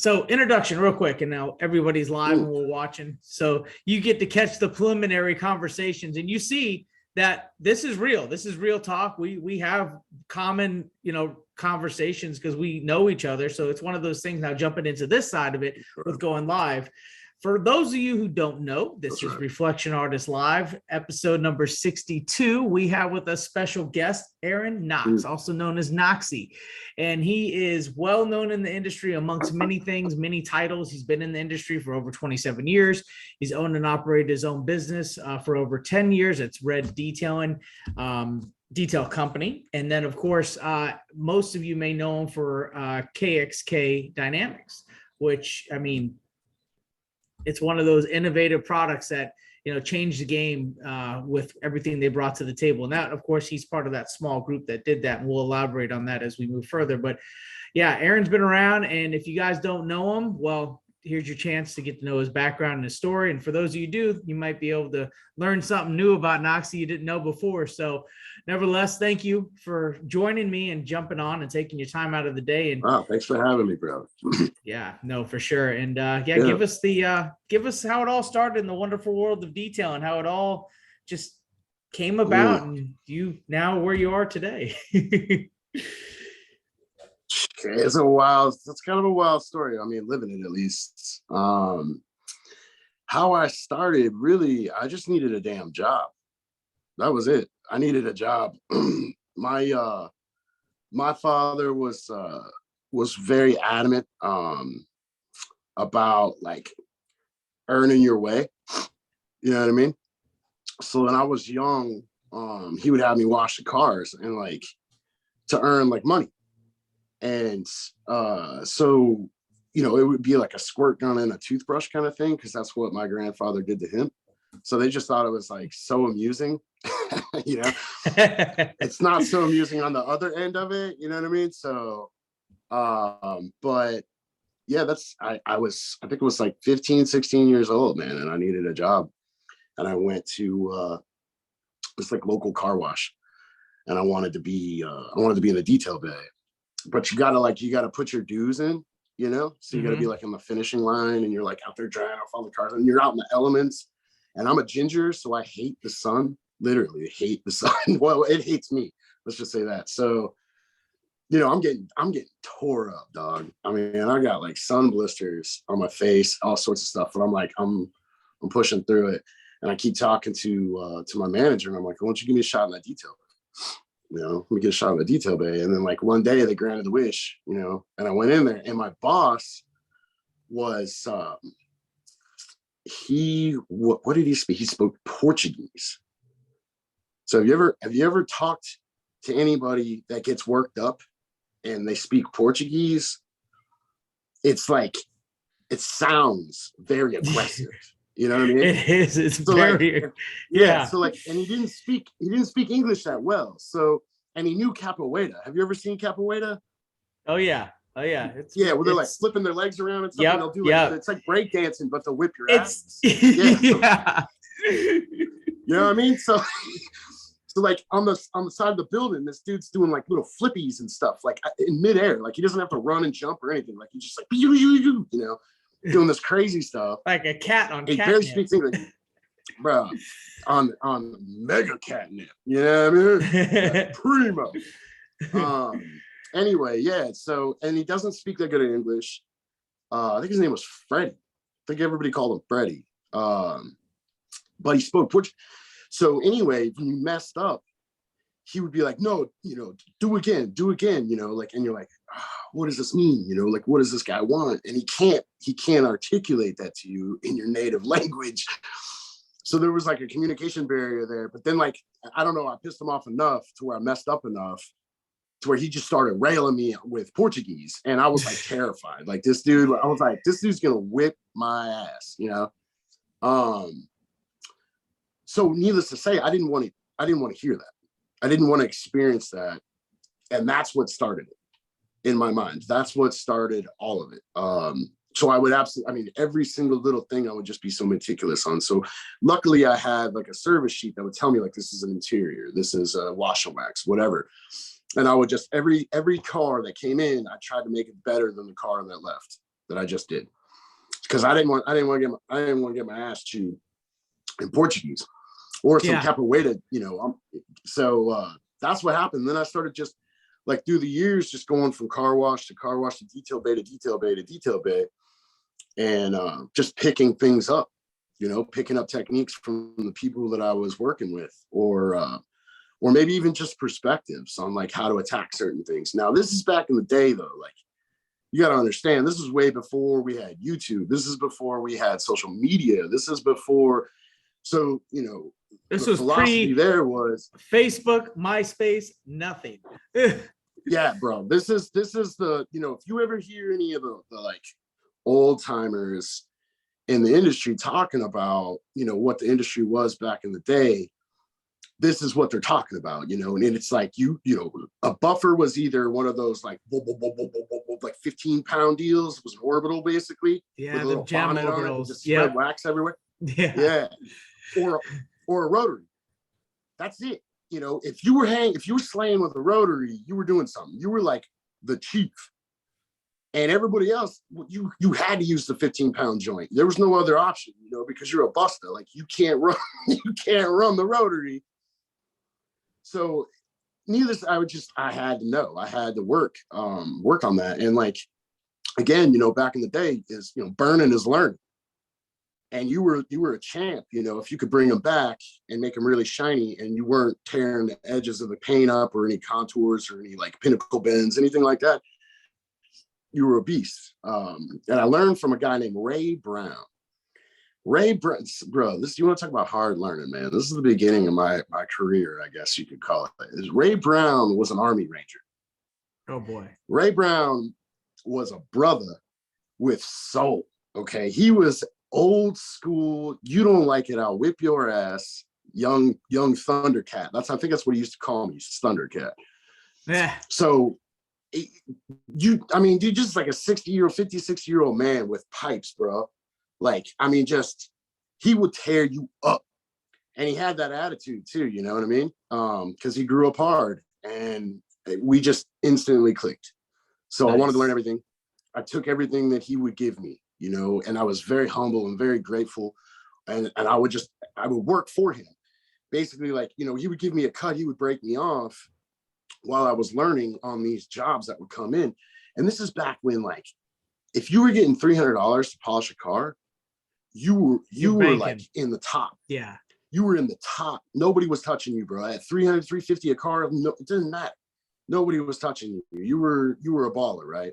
So introduction real quick, and now everybody's live and we're watching. So you get to catch the preliminary conversations and you see that this is real. This is real talk. We have common, conversations because we know each other. So it's one of those things now jumping into this side of it with going live. For those of you who don't know, this is Reflection Artist Live, episode number 62. We have with us special guest, Eron Knox, also known as Knoxy. And he is well known in the industry amongst many things, many titles. He's been in the industry for over 27 years. He's owned and operated his own business for over 10 years. It's Red Detailing Detail Company. And then, of course, most of you may know him for KxK Dynamics, which, I mean, it's one of those innovative products that, changed the game with everything they brought to the table. And that, of course, he's part of that small group that did that. And we'll elaborate on that as we move further. But yeah, Eron's been around. And if you guys don't know him, well, here's your chance to get to know his background and his story. And for those of you who do, you might be able to learn something new about Knoxy you didn't know before. So nevertheless, thank you for joining me and jumping on and taking your time out of the day. And wow, thanks for having me, bro. Yeah, no, for sure. And give us how it all started in the wonderful world of detail and how it all just came about and you now where you are today. It's kind of a wild story. I mean, living it at least. How I started, really, I just needed a damn job. That was it. I needed a job. My father was very adamant about like earning your way. You know what I mean? So when I was young, he would have me wash the cars and like to earn like money. And so, it would be like a squirt gun and a toothbrush kind of thing, because that's what my grandfather did to him. So they just thought it was like so amusing. It's not so amusing on the other end of it. You know what I mean? So, but yeah, I think it was like 15, 16 years old, man. And I needed a job and I went to, this like local car wash and I wanted to be in the detail bay. But you gotta put your dues in, so you gotta be like in the finishing line and you're like out there drying off all the cars and you're out in the elements. And I'm a ginger, so I hate the sun, literally hate the sun. Well, it hates me. Let's just say that. So, I'm getting tore up, dog. I mean, I got like sun blisters on my face, all sorts of stuff. But I'm like, I'm pushing through it. And I keep talking to my manager and I'm like, why don't you give me a shot in that detail? Let me get a shot in the detail bay. And then like one day they granted the wish, and I went in there and my boss was, what did he speak? He spoke Portuguese. So have you ever talked to anybody that gets worked up and they speak Portuguese? It's like, it sounds very aggressive. You know what I mean? It is. It's so very, like, yeah. So like, and he didn't speak English that well. So, and he knew capoeira. Have you ever seen capoeira? Oh yeah. Where they're like flipping their legs around and stuff. Yep, And they'll do like, it's like break dancing, but they'll whip your ass. Yeah. You know what I mean? So like on the side of the building, this dude's doing like little flippies and stuff, like in midair. Like he doesn't have to run and jump or anything. Like he's just like, doing this crazy stuff. Like a cat on catnip. He barely speaks English. Bro, on mega catnip. You know what I mean? Primo. Anyway, yeah. So, and he doesn't speak that good in English. I think his name was Freddie. I think everybody called him Freddie. But he spoke Portuguese. So anyway, when you messed up, he would be like, no, do again, like, and you're like, what does this mean? Like, what does this guy want? And he can't articulate that to you in your native language. So there was like a communication barrier there. But then like, I don't know, I pissed him off enough to where I messed up enough to where he just started railing me with Portuguese. And I was like terrified. Like this dude, I was like, this dude's gonna whip my ass, So needless to say, I didn't want to hear that. I didn't want to experience that. And that's what started it in my mind. That's what started all of it. So I would every single little thing I would just be so meticulous on. So luckily I had like a service sheet that would tell me like, this is an interior, this is a wash and wax, whatever. And I would just, every car that came in, I tried to make it better than the car that left. that I just did, because I didn't want to get my ass chewed in Portuguese or some capoeira, so that's what happened. Then I started just like through the years, just going from car wash to detail bay to detail bay to detail bay, and just picking things up, picking up techniques from the people that I was working with, or maybe even just perspectives on like how to attack certain things. Now, this is back in the day though. Like, you got to understand, this is way before we had YouTube. This is before we had social media. This is before, so, this the was philosophy there was Facebook, MySpace, nothing. Yeah, bro. This is the, if you ever hear any of the like old timers in the industry talking about, what the industry was back in the day, this is what they're talking about, and it's like, a buffer was either one of those like 15-pound deals. It was an orbital basically. Yeah, with a the little gem bonnet on it, orbitals. just spread wax everywhere. Yeah. Or a rotary. That's it. If you were slaying with a rotary, you were doing something. You were like the chief. And everybody else, you had to use the 15-pound joint. There was no other option, because you're a buster. Like, you can't run the rotary. So I had to know. I had to work on that. And like, again, back in the day is, burning is learning. And you were a champ, if you could bring them back and make them really shiny, and you weren't tearing the edges of the paint up or any contours or any like pinnacle bends, anything like that, you were a beast. And I learned from a guy named Ray Brown. Ray Brown, bro, you want to talk about hard learning, man. This is the beginning of my career, I guess you could call it. Ray Brown was an Army Ranger. Oh boy. Ray Brown was a brother with soul. Okay. He was old school. You don't like it, I'll whip your ass. Young Thundercat. I think that's what he used to call me, Thundercat. Yeah. So dude, just like a 56-year-old man with pipes, bro. Like, he would tear you up. And he had that attitude too, you know what I mean? Because he grew up hard, and we just instantly clicked. So nice. I wanted to learn everything. I took everything that he would give me, and I was very humble and very grateful. And I would work for him. Basically, like, he would give me a cut, he would break me off while I was learning on these jobs that would come in. And this is back when, like, if you were getting $300 to polish a car, you were like in the top. Yeah. You were in the top. Nobody was touching you, bro. At 300, 350 a car, no, it didn't matter. Nobody was touching you. You were a baller, right?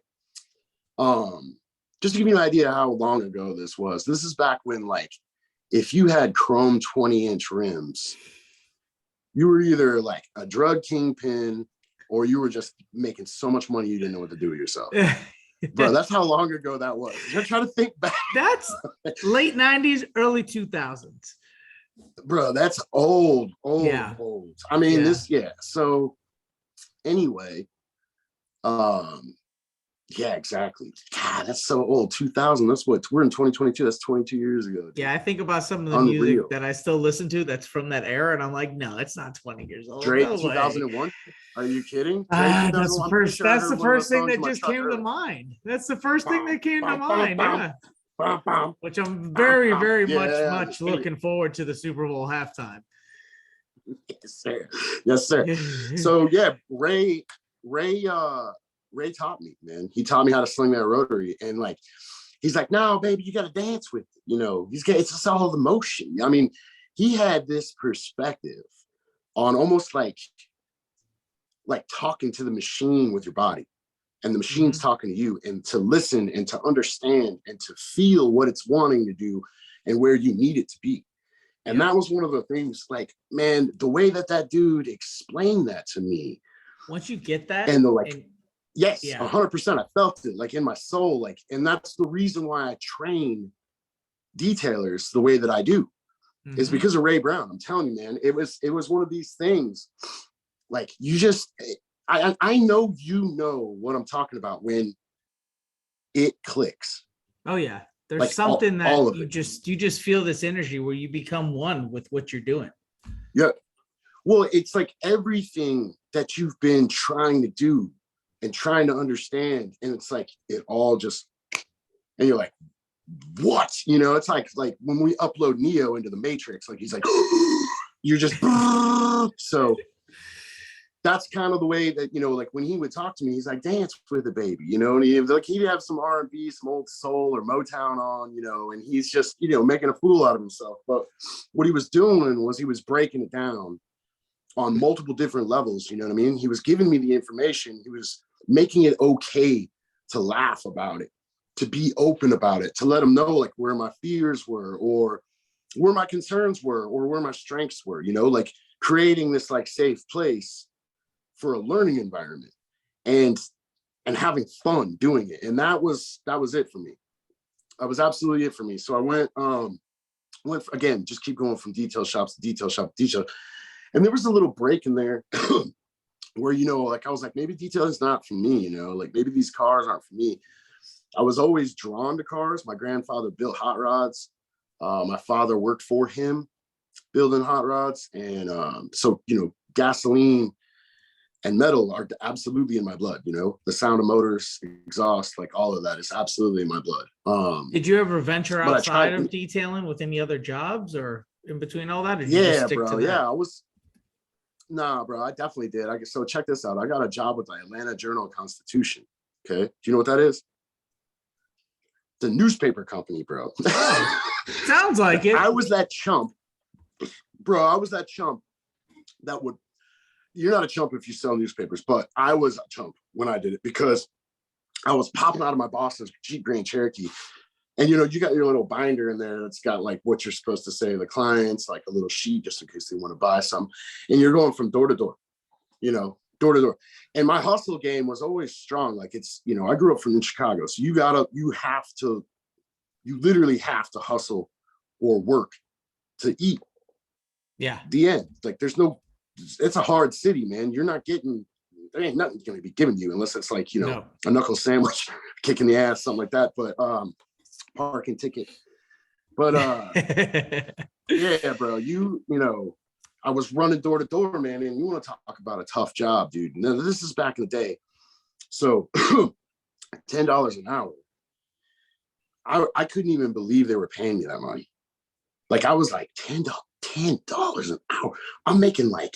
Just to give you an idea how long ago this was. This is back when, like, if you had chrome 20-inch rims, you were either like a drug kingpin, or you were just making so much money you didn't know what to do with yourself. Bro, that's how long ago that was. You're trying to think back. That's late 90s, early 2000s. Bro, that's old. Yeah. Old. So anyway, yeah, exactly. God, that's so old. 2000. That's what we're in 2022. That's 22 years ago. Dude. Yeah, I think about some of the music that I still listen to that's from that era, and I'm like, no, it's not 20 years old. Drake, no 2001. Are you kidding? That's the first. That's the first thing that just came to mind. That's the first thing that came to mind. Yeah. Which I'm very, very much looking forward to the Super Bowl halftime. Yes, sir. So yeah, Ray taught me, man. He taught me how to sling that rotary, and like, he's like, no, baby, you got to dance with it. It's just all the motion. He had this perspective on almost like talking to the machine with your body, and the machine's talking to you, and to listen and to understand and to feel what it's wanting to do and where you need it to be. And that was one of the things, like, man, the way that dude explained that to me. Once you get that, and yes, 100%. I felt it like in my soul, like, and that's the reason why I train detailers the way that I do, is because of Ray Brown. I'm telling you, man, it was one of these things. Like, I know what I'm talking about when it clicks. Oh yeah, there's like something that you just feel this energy where you become one with what you're doing. Yeah, well, it's like everything that you've been trying to do and trying to understand, and it's like it all just And you're like, what? You know, it's like when we upload Neo into the Matrix, like he's like, you're just so that's kind of the way that, you know, like when he would talk to me, he's like, dance with the baby, you know, and he'd have some R&B, some old soul or Motown on, you know, and he's just, you know, making a fool out of himself. But what he was doing was he was breaking it down on multiple different levels, you know what I mean? He was giving me the information. He was making it okay to laugh about it, to be open about it, to let them know like where my fears were or where my concerns were or where my strengths were, you know, like creating this like safe place for a learning environment and having fun doing it. And that was it for me. That was absolutely it for me. So I went again, just keep going from detail shops to detail shop to detail. And there was a little break in there where, you know, like I was like, maybe detail is not for me, you know, like maybe these cars aren't for me. I was always drawn to cars. My grandfather built hot rods. My father worked for him building hot rods. And so, you know, gasoline and metal are absolutely in my blood, you know, the sound of motors, exhaust, like all of that is absolutely in my blood. Did you ever venture outside of detailing with any other jobs or in between all that? Or did you just stick to that? Yeah, nah, bro, I definitely did. So check this out. I got a job with the Atlanta Journal-Constitution. Okay. Do you know what that is? The newspaper company, bro. Sounds like it. I was that chump, bro. I was that chump that would, you're not a chump if you sell newspapers, but I was a chump when I did it because I was popping out of my boss's Jeep Grand Cherokee. And, you know, you got your little binder in there that's got like what you're supposed to say to the clients, like a little sheet just in case they want to buy something. And you're going from door to door, you know, door to door. And my hustle game was always strong. Like it's, you know, I grew up in Chicago. So you literally have to hustle or work to eat. Yeah. The end. Like it's a hard city, man. You're not getting, there ain't nothing going to be given to you unless it's like, you know, a knuckle sandwich, kicking the ass, something like that. But parking ticket. But yeah, bro, you know, I was running door to door, man. And you want to talk about a tough job, dude. Now, this is back in the day. So $10 an hour. I couldn't even believe they were paying me that money. Like I was like, $10 an hour. I'm making like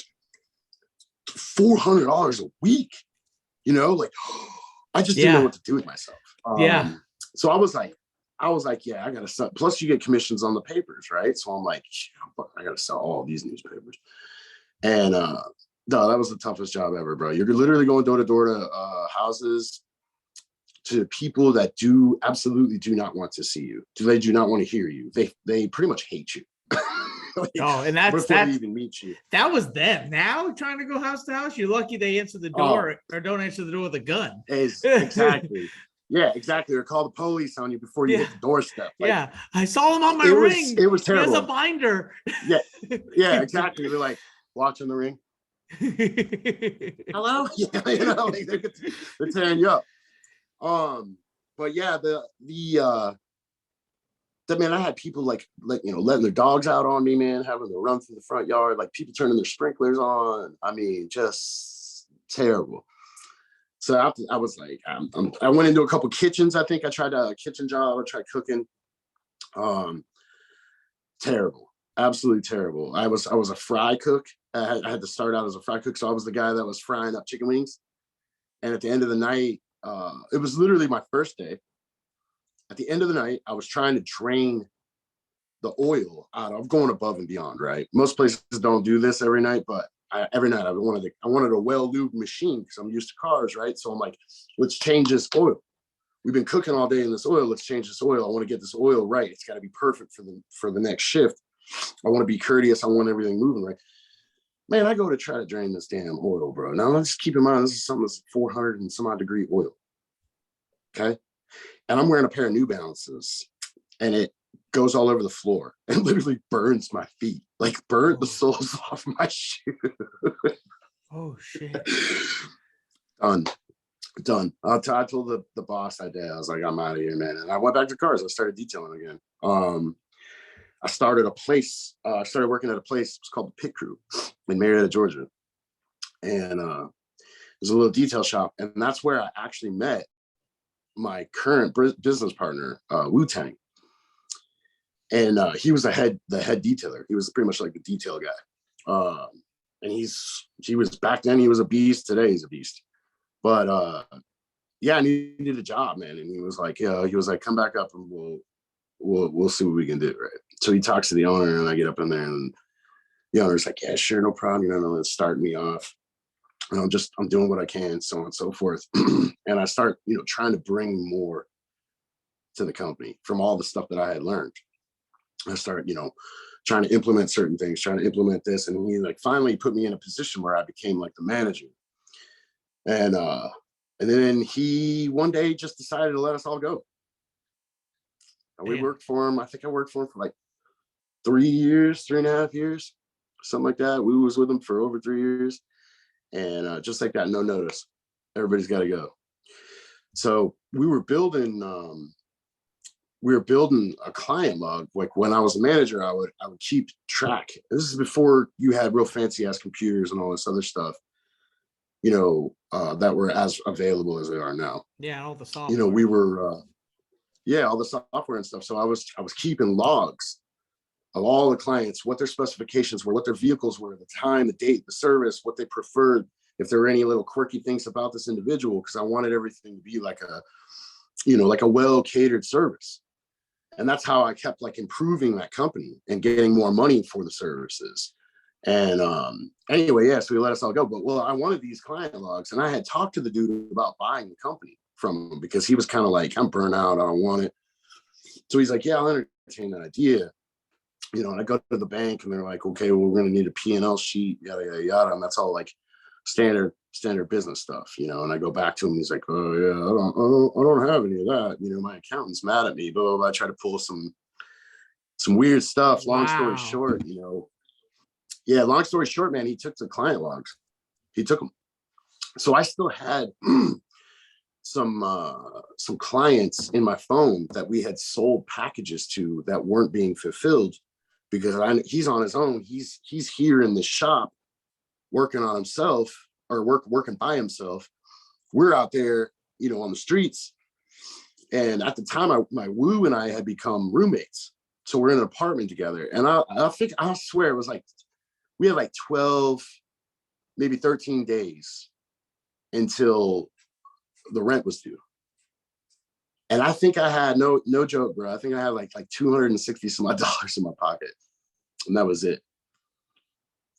$400 a week, you know, like I just didn't know what to do with myself. So I was like, yeah, I gotta sell. Plus you get commissions on the papers, right? So I'm like, I gotta sell all these newspapers. And no, that was the toughest job ever, bro. You're literally going door to door to houses, to people that absolutely do not want to see you. They do not want to hear you. They pretty much hate you. Like, and that's even meet you. That was them. Now trying to go house to house, you're lucky they answer the door or don't answer the door with a gun. Exactly. Yeah, exactly. Or call the police on you before you hit the doorstep. Like, I saw him on my ring. It was terrible. He has a binder. Yeah, exactly. They're like watching the ring. Hello? Yeah, you know, like they're tearing you up. But yeah, man, I had people like you know, letting their dogs out on me, man, having to run through the front yard, like people turning their sprinklers on. I mean, just terrible. So after, I was like, I went into a couple kitchens. I think I tried a kitchen job. I tried cooking. Terrible, absolutely terrible. I was a fry cook. I had to start out as a fry cook, so I was the guy that was frying up chicken wings. And at the end of the night, it was literally my first day. At the end of the night, I was trying to drain the oil out of, going above and beyond, right? Most places don't do this every night, but every night I wanted a well-lubed machine because I'm used to cars, right? So I'm like, let's change this oil. We've been cooking all day in this oil. Let's change this oil. I want to get this oil right. It's got to be perfect for the next shift. I want to be courteous. I want everything moving right. Man, I go to try to drain this damn oil, bro. Now let's keep in mind, this is something that's 400 and some odd degree oil. Okay. And I'm wearing a pair of New Balances and it goes all over the floor and literally burns my feet, like burnt the soles off my shoe. Oh shit. Done. I told the boss that day, I was like, I'm out of here, man. And I went back to cars. I started detailing again. I started working at a place. It's called the Pit Crew in Marietta, Georgia. And it was a little detail shop. And that's where I actually met my current business partner, Wu-Tang. And he was the head detailer. He was pretty much like the detail guy. And he was back then, he was a beast. Today he's a beast. But yeah, I needed a job, man. And he was like, come back up and we'll see what we can do, right? So he talks to the owner, and I get up in there, and the owner's like, yeah, sure, no problem. It's starting me off. And I'm doing what I can, so on and so forth. And I start, trying to bring more to the company from all the stuff that I had learned. I start, trying to implement certain things, trying to implement this. And he like finally put me in a position where I became like the manager. And then he one day just decided to let us all go. And we worked for him. I think I worked for him for like 3.5 years, something like that. We was with him for over 3 years. And just like that, no notice, everybody's got to go. So we were building a client log. Like when I was a manager, I would keep track. This is before you had real fancy ass computers and all this other stuff, that were as available as they are now. Yeah, all the software. We were, all the software and stuff. So I was keeping logs of all the clients, what their specifications were, what their vehicles were, the time, the date, the service, what they preferred, if there were any little quirky things about this individual, because I wanted everything to be like a well catered service. And that's how I kept like improving that company and getting more money for the services. And anyway, so he let us all go. But I wanted these client logs, and I had talked to the dude about buying the company from him because he was kind of like, I'm burnt out, I don't want it. So he's like, yeah, I'll entertain that idea. And I go to the bank, and they're like, okay, well, we're going to need a P&L sheet, yada, yada, yada. And that's all like standard business stuff, and I go back to him, and he's like, oh yeah, I don't have any of that. My accountant's mad at me, but I try to pull some weird stuff. Long story short, long story short, man, he took the client logs. He took them. So I still had some clients in my phone that we had sold packages to that weren't being fulfilled because he's on his own. He's here in the shop working on himself, or working by himself. We're out there, on the streets. And at the time, my Woo and I had become roommates. So we're in an apartment together. And I swear it was like, we had like 12, maybe 13 days until the rent was due. And I think I had, no joke, bro, I think I had like 260 some odd dollars in my pocket. And that was it.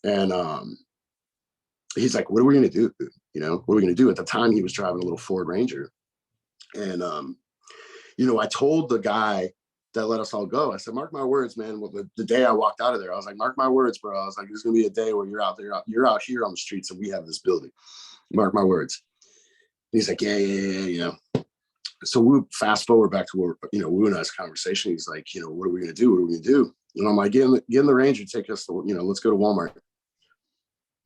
And he's like, what are we going to do? What are we going to do? At the time, he was driving a little Ford Ranger. And, I told the guy that let us all go, I said, mark my words, man. The day I walked out of there, I was like, mark my words, bro. I was like, there's going to be a day where you're out here on the streets, and we have this building. Mark my words. And he's like, yeah. So we fast forward back to where, Woo and I's conversation. He's like, what are we going to do? What are we going to do? And I'm like, get in the Ranger, take us to, let's go to Walmart.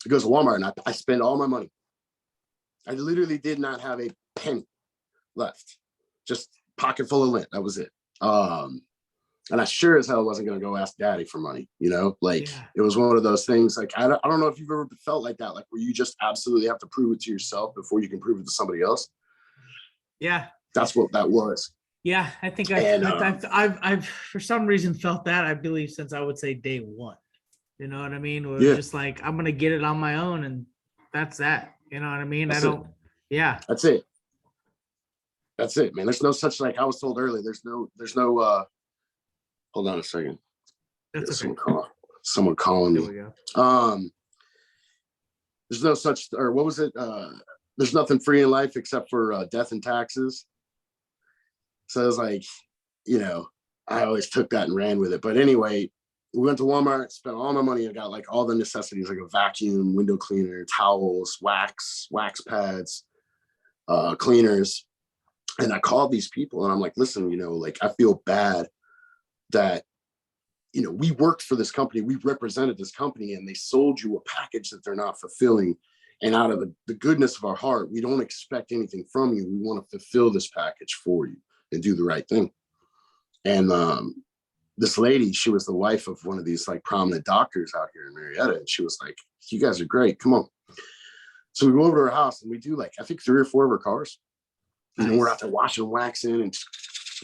He goes to Walmart, and I spend all my money. I literally did not have a penny left, just pocket full of lint. That was it. And I sure as hell wasn't going to go ask daddy for money, It was one of those things. Like, I don't know if you've ever felt like that, like where you just absolutely have to prove it to yourself before you can prove it to somebody else. Yeah. That's what that was. Yeah. I think I've for some reason felt that, I believe, since I would say day one. You know what I mean? Where it's just like, I'm going to get it on my own, and that's that. You know what I mean? That's it. That's it, man. There's no such, like I was told earlier, there's no hold on a second. That's okay. Someone calling me. There we go. There's no such, or what was it? There's nothing free in life except for death and taxes. So I was like, I always took that and ran with it. But anyway, we went to Walmart, spent all my money. I got like all the necessities, like a vacuum, window cleaner, towels, wax pads, cleaners. And I called these people, and I'm like, listen, I feel bad that, we worked for this company, we represented this company, and they sold you a package that they're not fulfilling. And out of the goodness of our heart, we don't expect anything from you. We want to fulfill this package for you and do the right thing. And this lady, she was the wife of one of these like prominent doctors out here in Marietta. And she was like, you guys are great. Come on. So we go over to her house, and we do like, I think 3 or 4 of her cars. You know, we're out there washing and waxing. And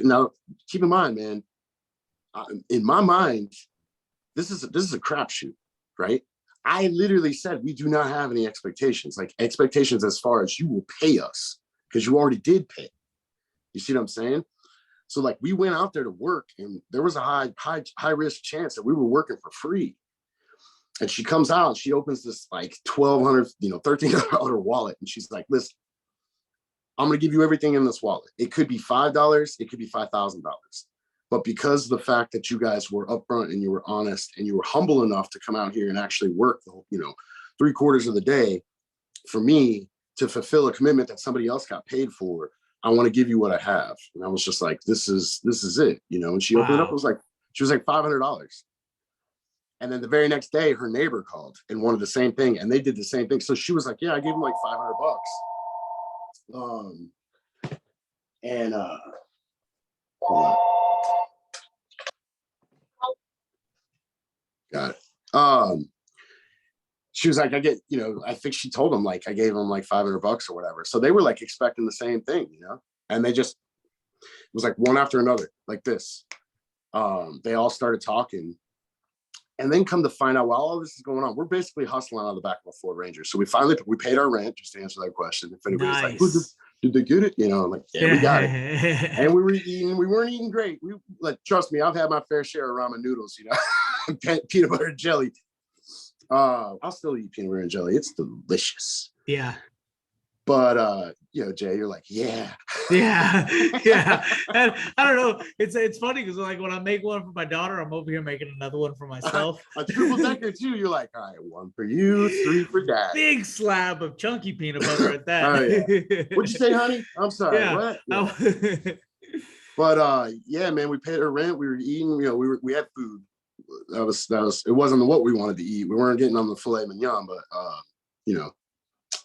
now keep in mind, man, in my mind, this is a crapshoot, right? I literally said we do not have any expectations, like expectations as far as you will pay us, because you already did pay. You see what I'm saying? So like we went out there to work, and there was a high risk chance that we were working for free. And she comes out and she opens this like $1,200, $1,300 wallet, and she's like, "Listen, I'm going to give you everything in this wallet. It could be $5, it could be $5,000. But because of the fact that you guys were upfront and you were honest and you were humble enough to come out here and actually work, 3/4 of the day for me to fulfill a commitment that somebody else got paid for, I want to give you what I have." And I was just like, this is it, And she opened it up. It was like, she was like $500. And then the very next day, her neighbor called and wanted the same thing, and they did the same thing. So she was like, "Yeah, I gave him like $500." Hold on. Got it. She was like, I think she told him like I gave him like $500 or whatever. So they were like expecting the same thing, and it was like one after another, like this. They all started talking. And then come to find out, while all this is going on, we're basically hustling out of the back of a Ford Ranger. So we paid our rent, just to answer that question. If anybody's like, did they get it? I'm like, yeah, we got it. And we weren't eating great. We like, trust me, I've had my fair share of ramen noodles, peanut butter and jelly. I'll still eat peanut butter and jelly. It's delicious. Yeah. But Jay, you're like, yeah. Yeah. And I don't know. It's funny because like when I make one for my daughter, I'm over here making another one for myself. A triple decker too. You're like, all right, 1 for you, 3 for dad. Big slab of chunky peanut butter at that. Oh, yeah. What'd you say, honey? I'm sorry. Yeah. What? Yeah. But yeah, man, we paid our rent. We were eating. We had food. That was. It wasn't what we wanted to eat. We weren't getting on the filet mignon, but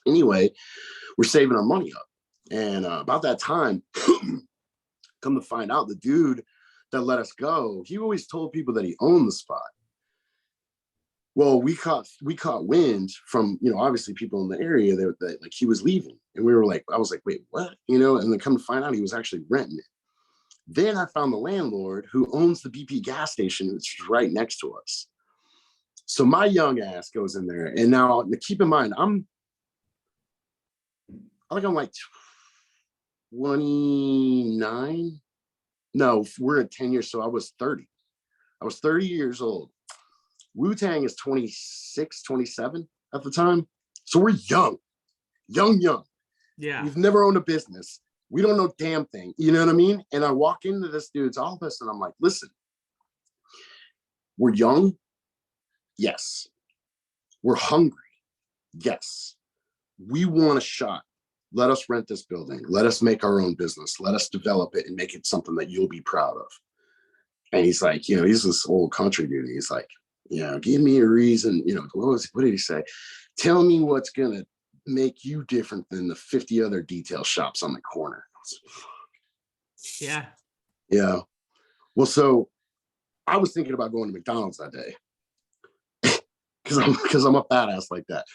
Anyway, we're saving our money up. And about that time, come to find out, the dude that let us go, he always told people that he owned the spot. Well, we caught wind from, obviously people in the area that like he was leaving. And we were like, I was like, wait, what? And then come to find out he was actually renting it. Then I found the landlord who owns the BP gas station, which is right next to us. So my young ass goes in there. And now keep in mind, I'm like 29. No, we're at 10 years. So I was 30. I was 30 years old. Wu-Tang is 26, 27 at the time. So we're young. Yeah. We've never owned a business. We don't know damn thing. You know what I mean? And I walk into this dude's office and I'm like, listen, we're young. Yes. We're hungry. Yes. We want a shot. Let us rent this building. Let us make our own business. Let us develop it and make it something that you'll be proud of. And he's like, he's this old country dude. He's like, give me a reason. What did he say? Tell me what's going to make you different than the 50 other detail shops on the corner. Yeah. Yeah. Well, so I was thinking about going to McDonald's that day. Because I'm a badass like that,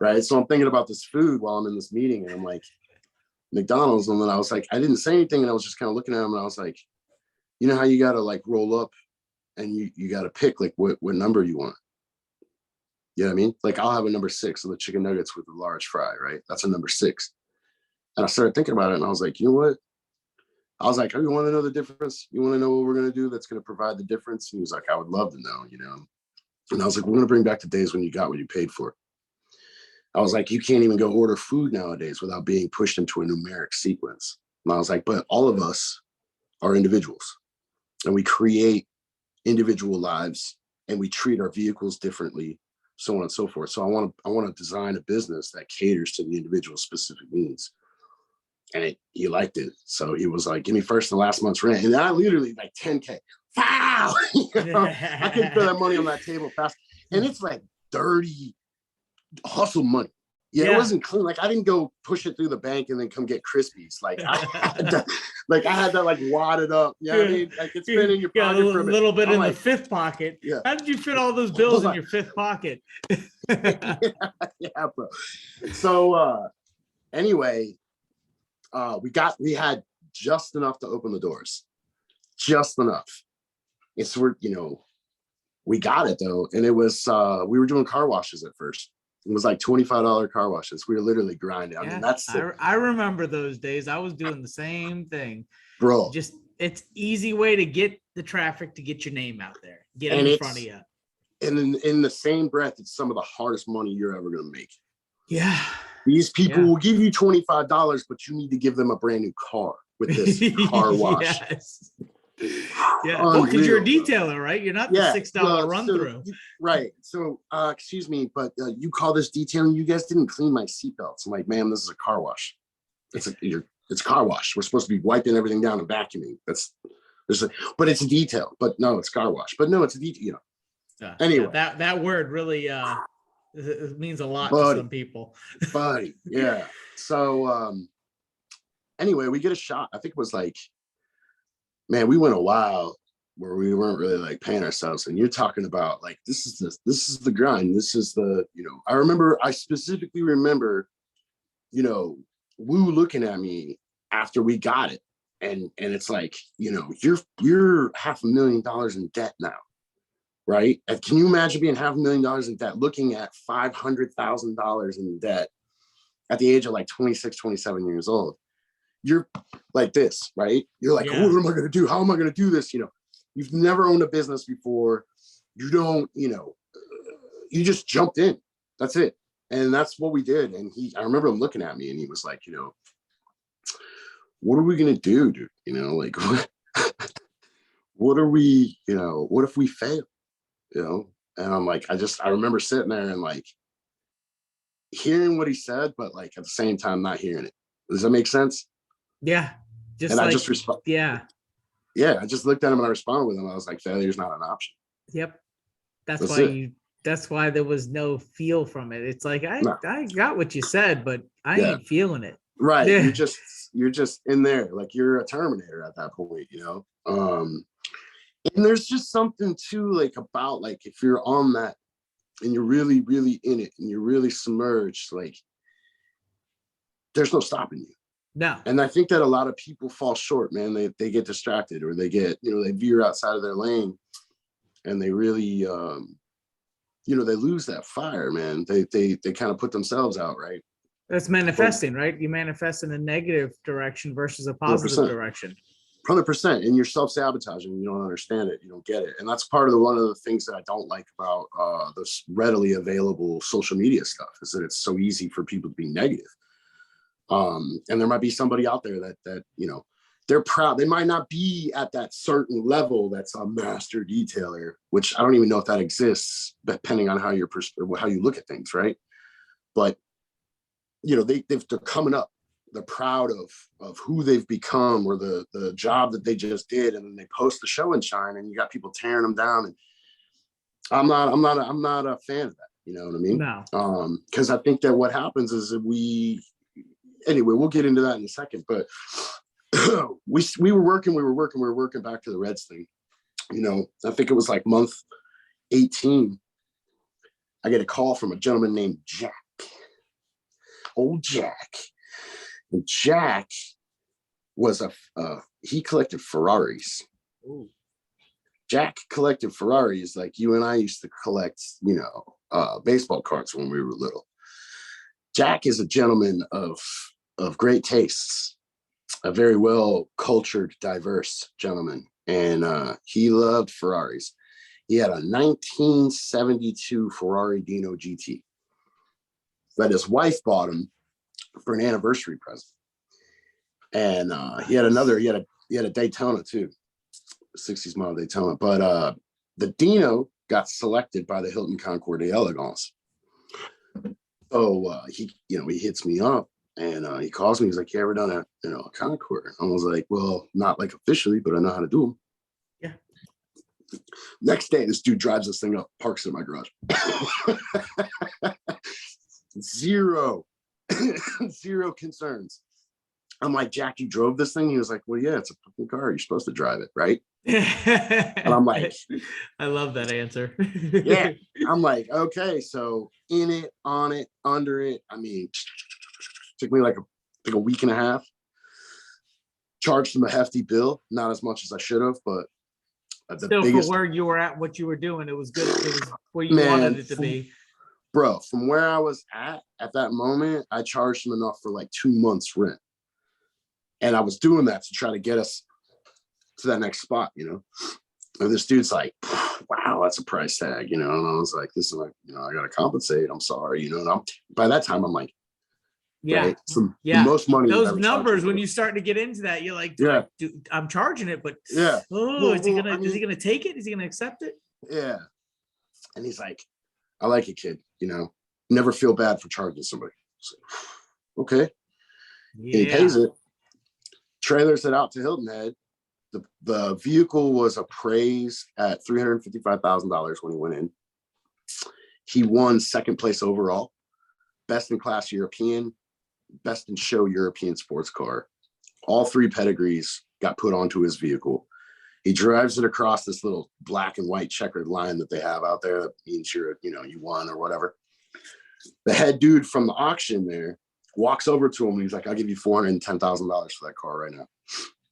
right? So I'm thinking about this food while I'm in this meeting, and I'm like, McDonald's, and then I was like, I didn't say anything, and I was just kind of looking at him, and I was like, you know how you got to like roll up, and you got to pick like what number you want. You know what I mean? Like I'll have a number 6 of the chicken nuggets with a large fry, right? That's a number 6. And I started thinking about it, and I was like, you know what? I was like, oh, you want to know the difference? You want to know what we're gonna do that's gonna provide the difference? And he was like, I would love to know, And I was like, we're going to bring back the days when you got what you paid for. I was like, you can't even go order food nowadays without being pushed into a numeric sequence. And I was like, but all of us are individuals and we create individual lives and we treat our vehicles differently, so on and so forth. So I want to design a business that caters to the individual's specific needs. And he liked it. So he was like, give me first and last month's rent. And I literally like 10K. Wow! I couldn't throw that money on that table fast. And it's like dirty hustle money. Yeah, it wasn't clean. Like I didn't go push it through the bank and then come get Krispies. Like I had that like wadded up. You know what I mean? Like it's been in your pocket for a little bit I'm in like, the fifth pocket. Yeah. How did you fit all those bills in your fifth pocket? Yeah, bro. So anyway, we had just enough to open the doors, just enough. It's where, we got it though. And it was, we were doing car washes at first. It was like $25 car washes. We were literally grinding. I mean, I remember those days. I was doing the same thing, bro. Just it's easy way to get the traffic, to get your name out there, get it in front of you. And in the same breath, it's some of the hardest money you're ever going to make. Yeah. These people will give you $25, but you need to give them a brand new car with this car wash. Yes. Yeah. Well, because you're a detailer, right? You're not the $6 run through. Right. So, excuse me, but you call this detailing? You guys didn't clean my seatbelts. I'm like, ma'am, this is a car wash. It's a car wash. We're supposed to be wiping everything down and vacuuming. But it's a detail. But no, it's car wash. But no, it's a detail. Anyway, that word really it means a lot to some people. Buddy, yeah. So anyway, we get a shot. I think it was like, man, we went a while where we weren't really like paying ourselves. And you're talking about like, this is the grind. This is the, I specifically remember, Woo looking at me after we got it. And it's like, you're $500,000 in debt now. Right? And can you imagine being $500,000 in debt, looking at $500,000 in debt at the age of like 26, 27 years old? You're like this, right? You're like, what am I going to do? How am I going to do this? You've never owned a business before. You don't, you just jumped in. That's it. And that's what we did. And I remember him looking at me and he was like, what are we going to do, dude? Like, what are we, what if we fail? And I'm like, I remember sitting there and like hearing what he said, but like at the same time, not hearing it. Does that make sense? Yeah. I just responded. Yeah. I just looked at him and I responded with him. I was like, failure's not an option. Yep. That's why there was no feel from it. It's like, I got what you said, but I ain't feeling it. Right. Yeah. You're just in there. Like you're a Terminator at that point, and there's just something too, like about like if you're on that and you're really, really in it and you're really submerged, like there's no stopping you. No. And I think that a lot of people fall short, man. They get distracted or they get, they veer outside of their lane and they really, they lose that fire, man. They kind of put themselves out, right? That's manifesting, right? You manifest in a negative direction versus a positive 100%. Direction. 100%, and you're self-sabotaging. You don't understand it. You don't get it. And that's part of one of the things that I don't like about this readily available social media stuff is that it's so easy for people to be negative. And there might be somebody out there that they're proud. They might not be at that certain level that's a master detailer, which I don't even know if that exists, depending on how you look at things, right? But they're coming up. They're proud of who they've become or the job that they just did, and then they post the show and shine, and you got people tearing them down. And I'm not a fan of that. You know what I mean? No. Because I think that what happens is that anyway, we'll get into that in a second. But we were working back to the Reds thing. I think it was like month 18. I get a call from a gentleman named Jack. Old Jack. And Jack was he collected Ferraris. Ooh. Jack collected Ferraris like you and I used to collect, baseball cards when we were little. Jack is a gentleman of great tastes, a very well cultured, diverse gentleman, and he loved Ferraris. He had a 1972 Ferrari Dino GT that his wife bought him for an anniversary present. And he had a Daytona too, 60s model Daytona. But the Dino got selected by the Hilton Concours d'Elegance. So he hits me up and he calls me. He's like, "You ever done a Concours?" I was like, "Well, not like officially, but I know how to do them." Yeah. Next day, this dude drives this thing up, parks it in my garage. Zero concerns. I'm like, "Jack, you drove this thing?" He was like, "Well, yeah, it's a fucking car. You're supposed to drive it, right?" And I'm like, I love that answer. Yeah. I'm like, okay, so in it, on it, under it. I mean, took me like a week and a half. charged him a hefty bill, not as much as I should have, but the Still, biggest, for where you were at, what you were doing, it was good. It was where you man, wanted it to be. Bro, from where I was at that moment, I charged him enough for like 2 months rent. And I was doing that to try to get us to that next spot, you know? And this dude's like, wow, that's a price tag, you know? And I was like, this is like, you know, I got to compensate. I'm sorry, you know? And by that time, I'm like, Yeah. right? So yeah. the most money. Those numbers, when you start to get into that, you're like, yeah, dude, I'm charging it, but yeah. oh, is he gonna take it? Is he gonna accept it? Yeah. And he's like, I like it, kid, you know, never feel bad for charging somebody. So, okay. Yeah. And he pays it, trailers it out to Hilton Head. The vehicle was appraised at $355,000 when he went in. He won second place overall, best in class European, best in show European sports car. All 3 pedigrees got put onto his vehicle. He drives it across this little black and white checkered line that they have out there. That means you're, you know, you won or whatever. The head dude from the auction there walks over to him and he's like, I'll give you $410,000 for that car right now.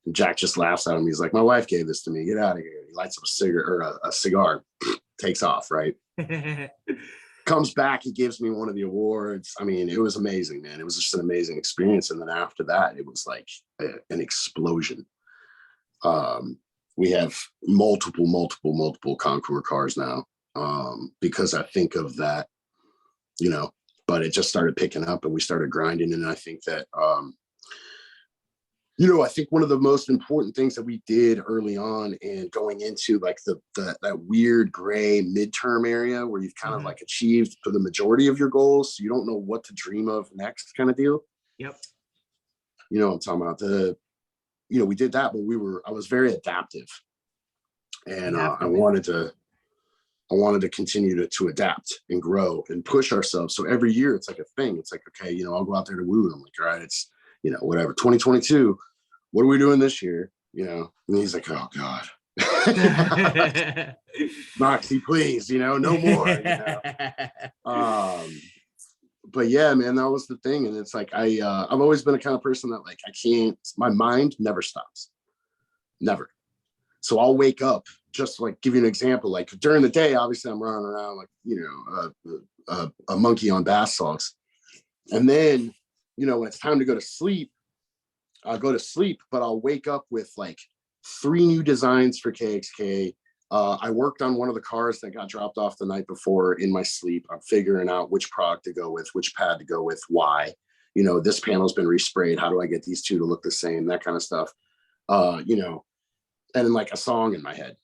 And Jack just laughs at him. He's like, my wife gave this to me. Get out of here. He lights up a cigarette or a cigar, takes off, right? Comes back, he gives me one of the awards. I mean, it was amazing, man. It was just an amazing experience. And then after that, it was like an explosion. We have multiple Concours cars now, because I think of that, you know, but it just started picking up and we started grinding. And I think that, you know, I think one of the most important things that we did early on and going into like that weird gray midterm area where you've kind of like achieved for the majority of your goals, so you don't know what to dream of next kind of deal. Yep. You know, I'm talking about you know, we did that, but I was very adaptive, and I wanted to continue to adapt and grow and push ourselves. So every year it's like a thing. It's like, okay, you know, I'll go out there to woo. I'm like, all right, it's, you know, whatever, 2022. What are we doing this year? You know, and he's like, oh God. Knoxy, please, you know, no more. You know? But yeah, man, that was the thing. And it's like, I've always been a kind of person that like, my mind never stops. Never. So I'll wake up, just like give you an example, like during the day, obviously I'm running around like, you know, a monkey on bath salts. And then, you know, when it's time to go to sleep, I'll go to sleep, but I'll wake up with like 3 new designs for KxK. I worked on one of the cars that got dropped off the night before in my sleep. I'm figuring out which product to go with, which pad to go with, why, you know, this panel's been resprayed. How do I get these 2 to look the same? That kind of stuff. You know, and then like a song in my head.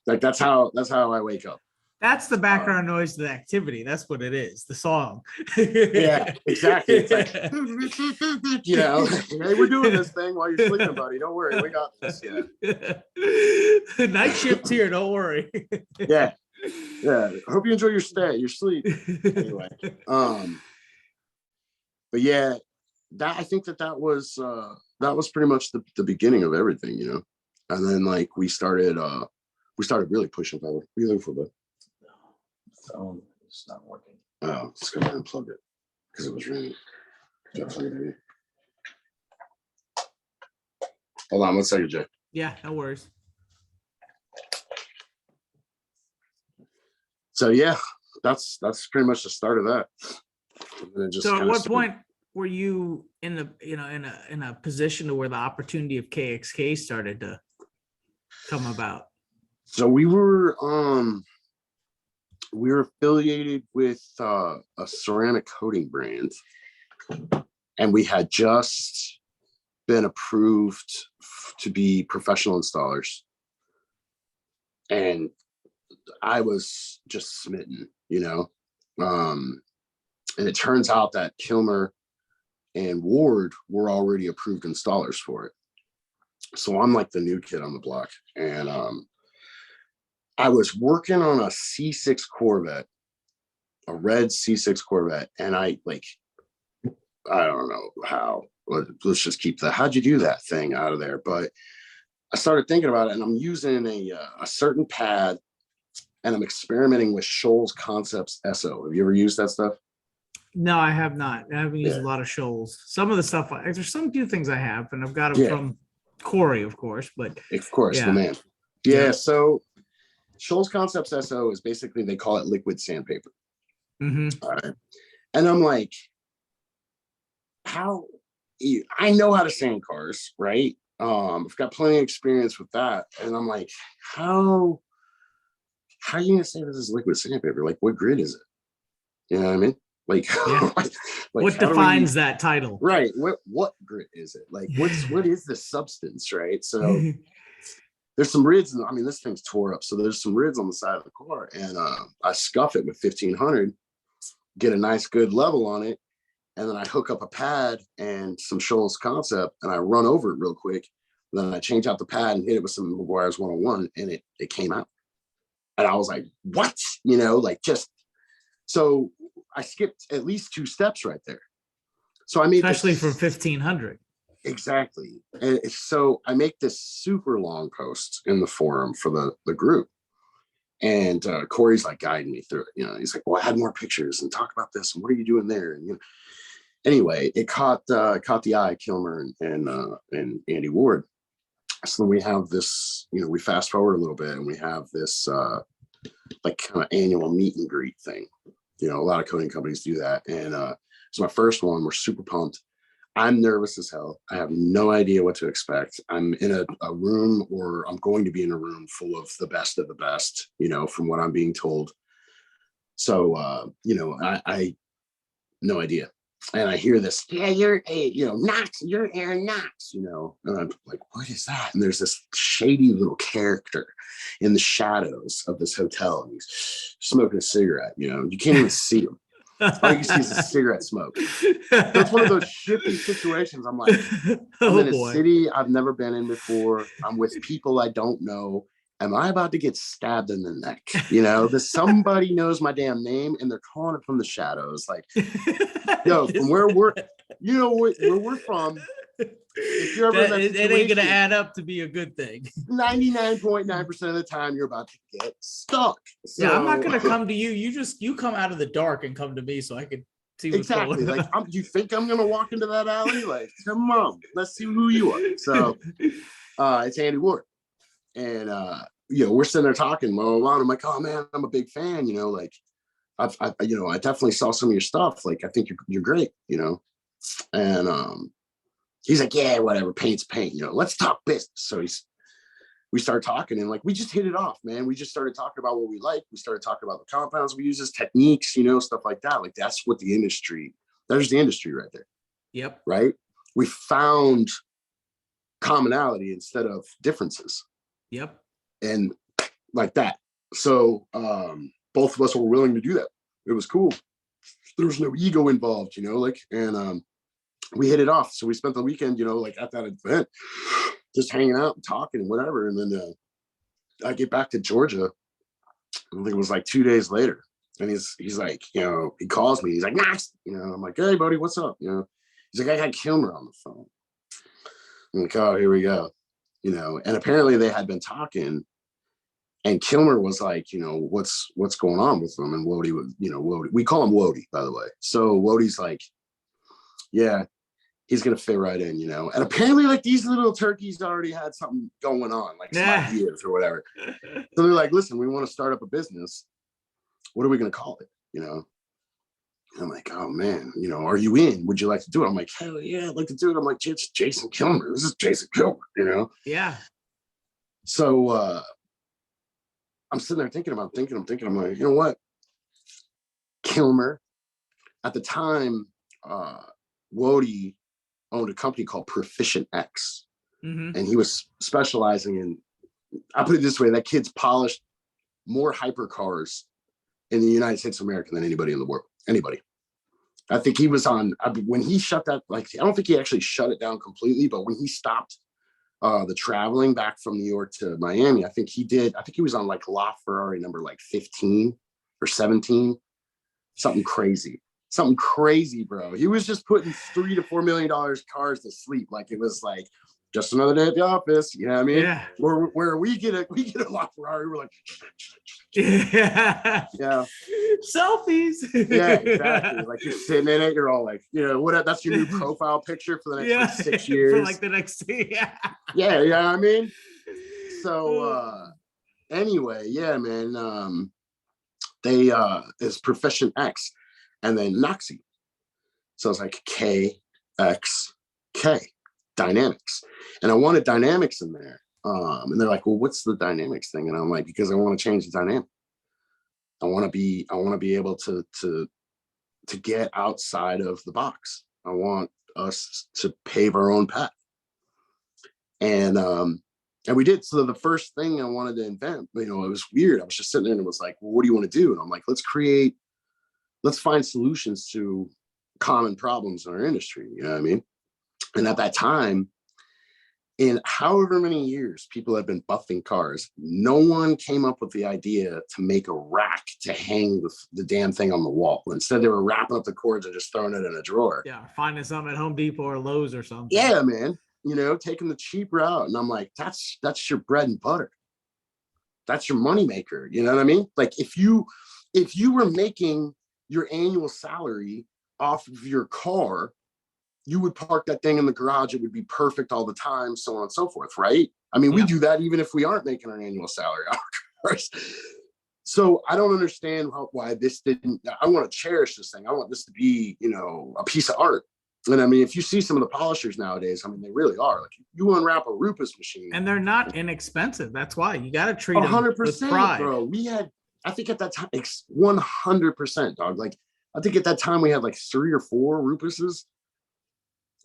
Like that's how I wake up. That's the background noise to the activity. That's what it is. The song. Yeah, exactly. It's like, you know, hey, we're doing this thing while you're sleeping, buddy. Don't worry, we got this. Yeah. Night shift's here. Don't worry. Yeah. Yeah. Hope you enjoy your sleep. Anyway. But yeah, I think that was pretty much the beginning of everything, you know. And then like we started really pushing forward. What are you looking for, bud? Phone is not working. Oh, let's go ahead and plug it because it was ringing. Hold on 1 second, Jay. Yeah, no worries. So yeah, that's pretty much the start of that. So at what point were you in a position to where the opportunity of KxK started to come about? So we were affiliated with a ceramic coating brand, and we had just been approved to be professional installers. And I was just smitten, you know. And it turns out that Kilmer and Ward were already approved installers for it. So I'm like the new kid on the block. And I was working on a C6 Corvette, a red C6 Corvette. And I don't know how, let's just keep how'd you do that thing out of there? But I started thinking about it, and I'm using a certain pad, and I'm experimenting with Scholl's Concepts SO. Have you ever used that stuff? No, I have not. I haven't used Yeah. a lot of shoals. Some of the stuff, there's some few things I have, and I've got them Yeah. from Corey, of course. But Of course, the yeah, man. Yeah. yeah. So Shoals Concepts SO is basically, they call it liquid sandpaper. Mm-hmm. All right. And I'm like, how, I know how to sand cars, right? I've got plenty of experience with that. And I'm like, how are you gonna say this is liquid sandpaper? Like, what grit is it? You know what I mean? Like, Yeah. like What how do defines that title? right? What grit is it? Like, what is this substance, right? So there's some rids, and I mean, this thing's tore up. So there's some rids on the side of the car, and I scuff it with 1500, get a nice good level on it, and then I hook up a pad and some Shoals Concept, and I run over it real quick. Then I change out the pad and hit it with some McGuire's 101, and it came out. And I was like, what? You know, like, just, so I skipped at least 2 steps right there. So I made Especially this, for 1500. exactly. And so I make this super long post in the forum for the group. And Corey's like guiding me through it. You know, he's like, well, I had more pictures and talk about this. And what are you doing there? And, you know, anyway, it caught the eye of Kilmer and Andy Ward. So we have this, you know, we fast forward a little bit, and we have this like kind of annual meet and greet thing. You know, a lot of coating companies do that. And it's my first one. We're super pumped. I'm nervous as hell. I have no idea what to expect. I'm in a room, or I'm going to be in a room full of the best, you know, from what I'm being told. So, you know, I no idea. And I hear this, yeah, you're Knox, you're Eron Knox, you know. And I'm like, what is that? And there's this shady little character in the shadows of this hotel, and he's smoking a cigarette, you know. You can't even see him. All you can see is a cigarette smoke. So it's one of those shifty situations. I'm like, I'm in a city I've never been in before. I'm with people I don't know. Am I about to get stabbed in the neck? You know, somebody knows my damn name, and they're calling it from the shadows. Like, yo, from where we're, you know, where we're from, if you're ever in that situation, it ain't gonna add up to be a good thing. 99.9% of the time, you're about to get stuck. So, yeah, I'm not gonna come to you. You come out of the dark and come to me so I can see what's exactly. going Like, on. you think I'm gonna walk into that alley? Like, come on, let's see who you are. So, it's Andy Ward. And you know, we're sitting there talking, blah, blah, blah. I'm like, oh man, I'm a big fan, you know, like I you know, I definitely saw some of your stuff. Like, I think you're great, you know. And he's like, yeah, whatever, paint's paint, you know, let's talk business. So we started talking, and like, we just hit it off, man. We just started talking about what we like. We started talking about the compounds we use as techniques, you know, stuff like that. Like, that's what the industry, there's the industry right there. Yep. Right. We found commonality instead of differences. Yep. And like that. So both of us were willing to do that. It was cool. There was no ego involved, you know, like, and we hit it off. So we spent the weekend, you know, like at that event, just hanging out and talking and whatever. And then I get back to Georgia. I think it was like 2 days later. And he's like, you know, he calls me. He's like, Knox, you know, I'm like, hey, buddy, what's up? You know, he's like, I had Kilmer on the phone. I'm like, oh, here we go. You know, and apparently they had been talking, and Kilmer was like, you know, what's going on with them? And Wody was, you know, Wody, we call him Wody, by the way. So Wody's like, yeah, he's gonna fit right in, you know. And apparently, like, these little turkeys already had something going on, like some ideas or whatever. So they're like, listen, we want to start up a business. What are we gonna call it? You know. And I'm like, oh man, you know, are you in? Would you like to do it? I'm like, hell yeah, I'd like to do it. I'm like, it's Jason Kilmer. This is Jason Kilmer, you know? Yeah. So I'm sitting there thinking, I'm like, you know what? Kilmer, at the time, Wody owned a company called Proficient X. Mm-hmm. And he was specializing in, I'll put it this way, that kid's polished more hypercars in the United States of America than anybody in the world. Anybody. I think he was on, when he shut that, like, I don't think he actually shut it down completely, but when he stopped the traveling back from New York to Miami, I think he was on like LaFerrari number like 15 or 17, something crazy, bro. He was just putting $3 to $4 million cars to sleep. Like, it was like just another day at the office. You know what I mean? Yeah. Where we get a Ferrari, we're like, Yeah. yeah. Selfies. Yeah, exactly. Like you're sitting in it, you're all like, you know, what that's your new profile picture for the next like 6 years. For like the next, yeah. Yeah, you know what I mean? So anyway, yeah, man. They is Proficient X and then Knoxy. So it's like KxK, dynamics. And I wanted dynamics in there. And they're like, well, what's the dynamics thing? And I'm like, because I want to change the dynamic. I want to be able to get outside of the box. I want us to pave our own path. And we did. So the first thing I wanted to invent, you know, it was weird. I was just sitting there and it was like, well, what do you want to do? And I'm like, let's find solutions to common problems in our industry. You know what I mean? And at that time, in however many years people have been buffing cars, no one came up with the idea to make a rack to hang the damn thing on the wall. Instead, they were wrapping up the cords and just throwing it in a drawer. Yeah, finding something at Home Depot or Lowe's or something. Yeah, man. You know, taking the cheap route. And I'm like, that's your bread and butter. That's your moneymaker. You know what I mean? Like if you were making your annual salary off of your car, you would park that thing in the garage. It would be perfect all the time, so on and so forth, right? I mean, we do that even if we aren't making our annual salary on our cars. So I don't understand why this didn't. I want to cherish this thing. I want this to be, you know, a piece of art. And I mean, if you see some of the polishers nowadays, I mean, they really are. Like you unwrap a Rupus machine, and they're not inexpensive. That's why you got to treat 100%, with pride, bro. We had, I think at that time, 100%, dog. Like I think at that time we had like 3 or 4 Rupuses.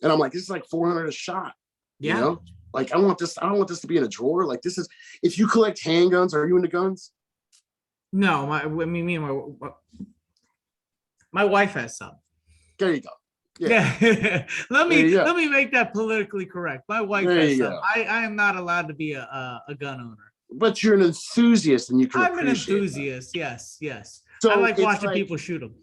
And I'm like, this is like $400 a shot. Yeah. You know, like I don't want this to be in a drawer. Like this is, if you collect handguns, are you into guns? No, my wife has some. There you go. Yeah. let me make that politically correct. My wife has some. I am not allowed to be a gun owner. But you're an enthusiast and you can I'm an enthusiast. That. Yes. So I like watching people shoot them.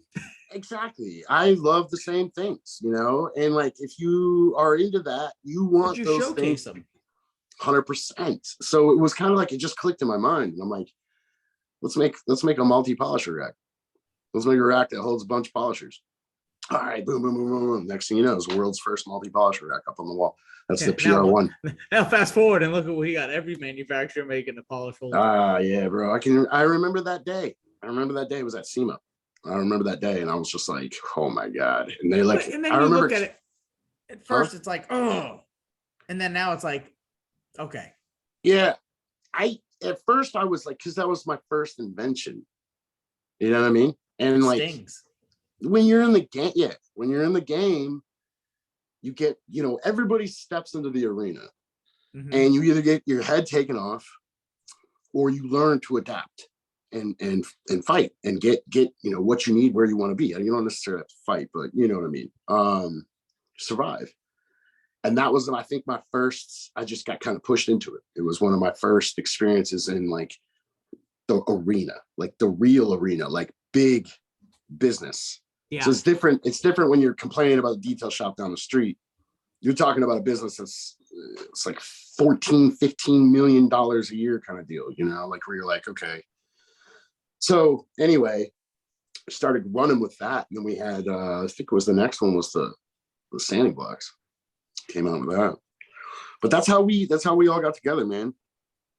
Exactly. I love the same things, you know, and like if you are into that, you want those showcase things. Them 100%. So it was kind of like it just clicked in my mind. And I'm like, let's make a multi-polisher rack. Let's make a rack that holds a bunch of polishers. All right, boom, boom, boom, boom, boom. Next thing you know, is the world's first multi-polisher rack up on the wall. That's the PR1. Now fast forward and look at what we got. Every manufacturer making the polish holder. Yeah, bro. I remember that day. It was at SEMA. I remember that day, and I was just like, "Oh my god!" And they like, and then you look at it. At first, it's like, oh, and then now it's like, okay. Yeah, at first I was like, because that was my first invention. You know what I mean? And like, when you're in the game, you get, you know, everybody steps into the arena, and you either get your head taken off, or you learn to adapt. And fight and get you know what you need where you want to be. You don't necessarily have to fight, but you know what I mean. Survive. And that was, I think, my first. I just got kind of pushed into it. It was one of my first experiences in like the arena, like the real arena, like big business. Yeah. So it's different. It's different when you're complaining about a detail shop down the street. You're talking about a business it's like $14-15 million a year kind of deal. You know, like where you're like, okay. So anyway, I started running with that. And then we had, I think it was the next one was the sanding blocks. Came out with that. But that's how we all got together, man.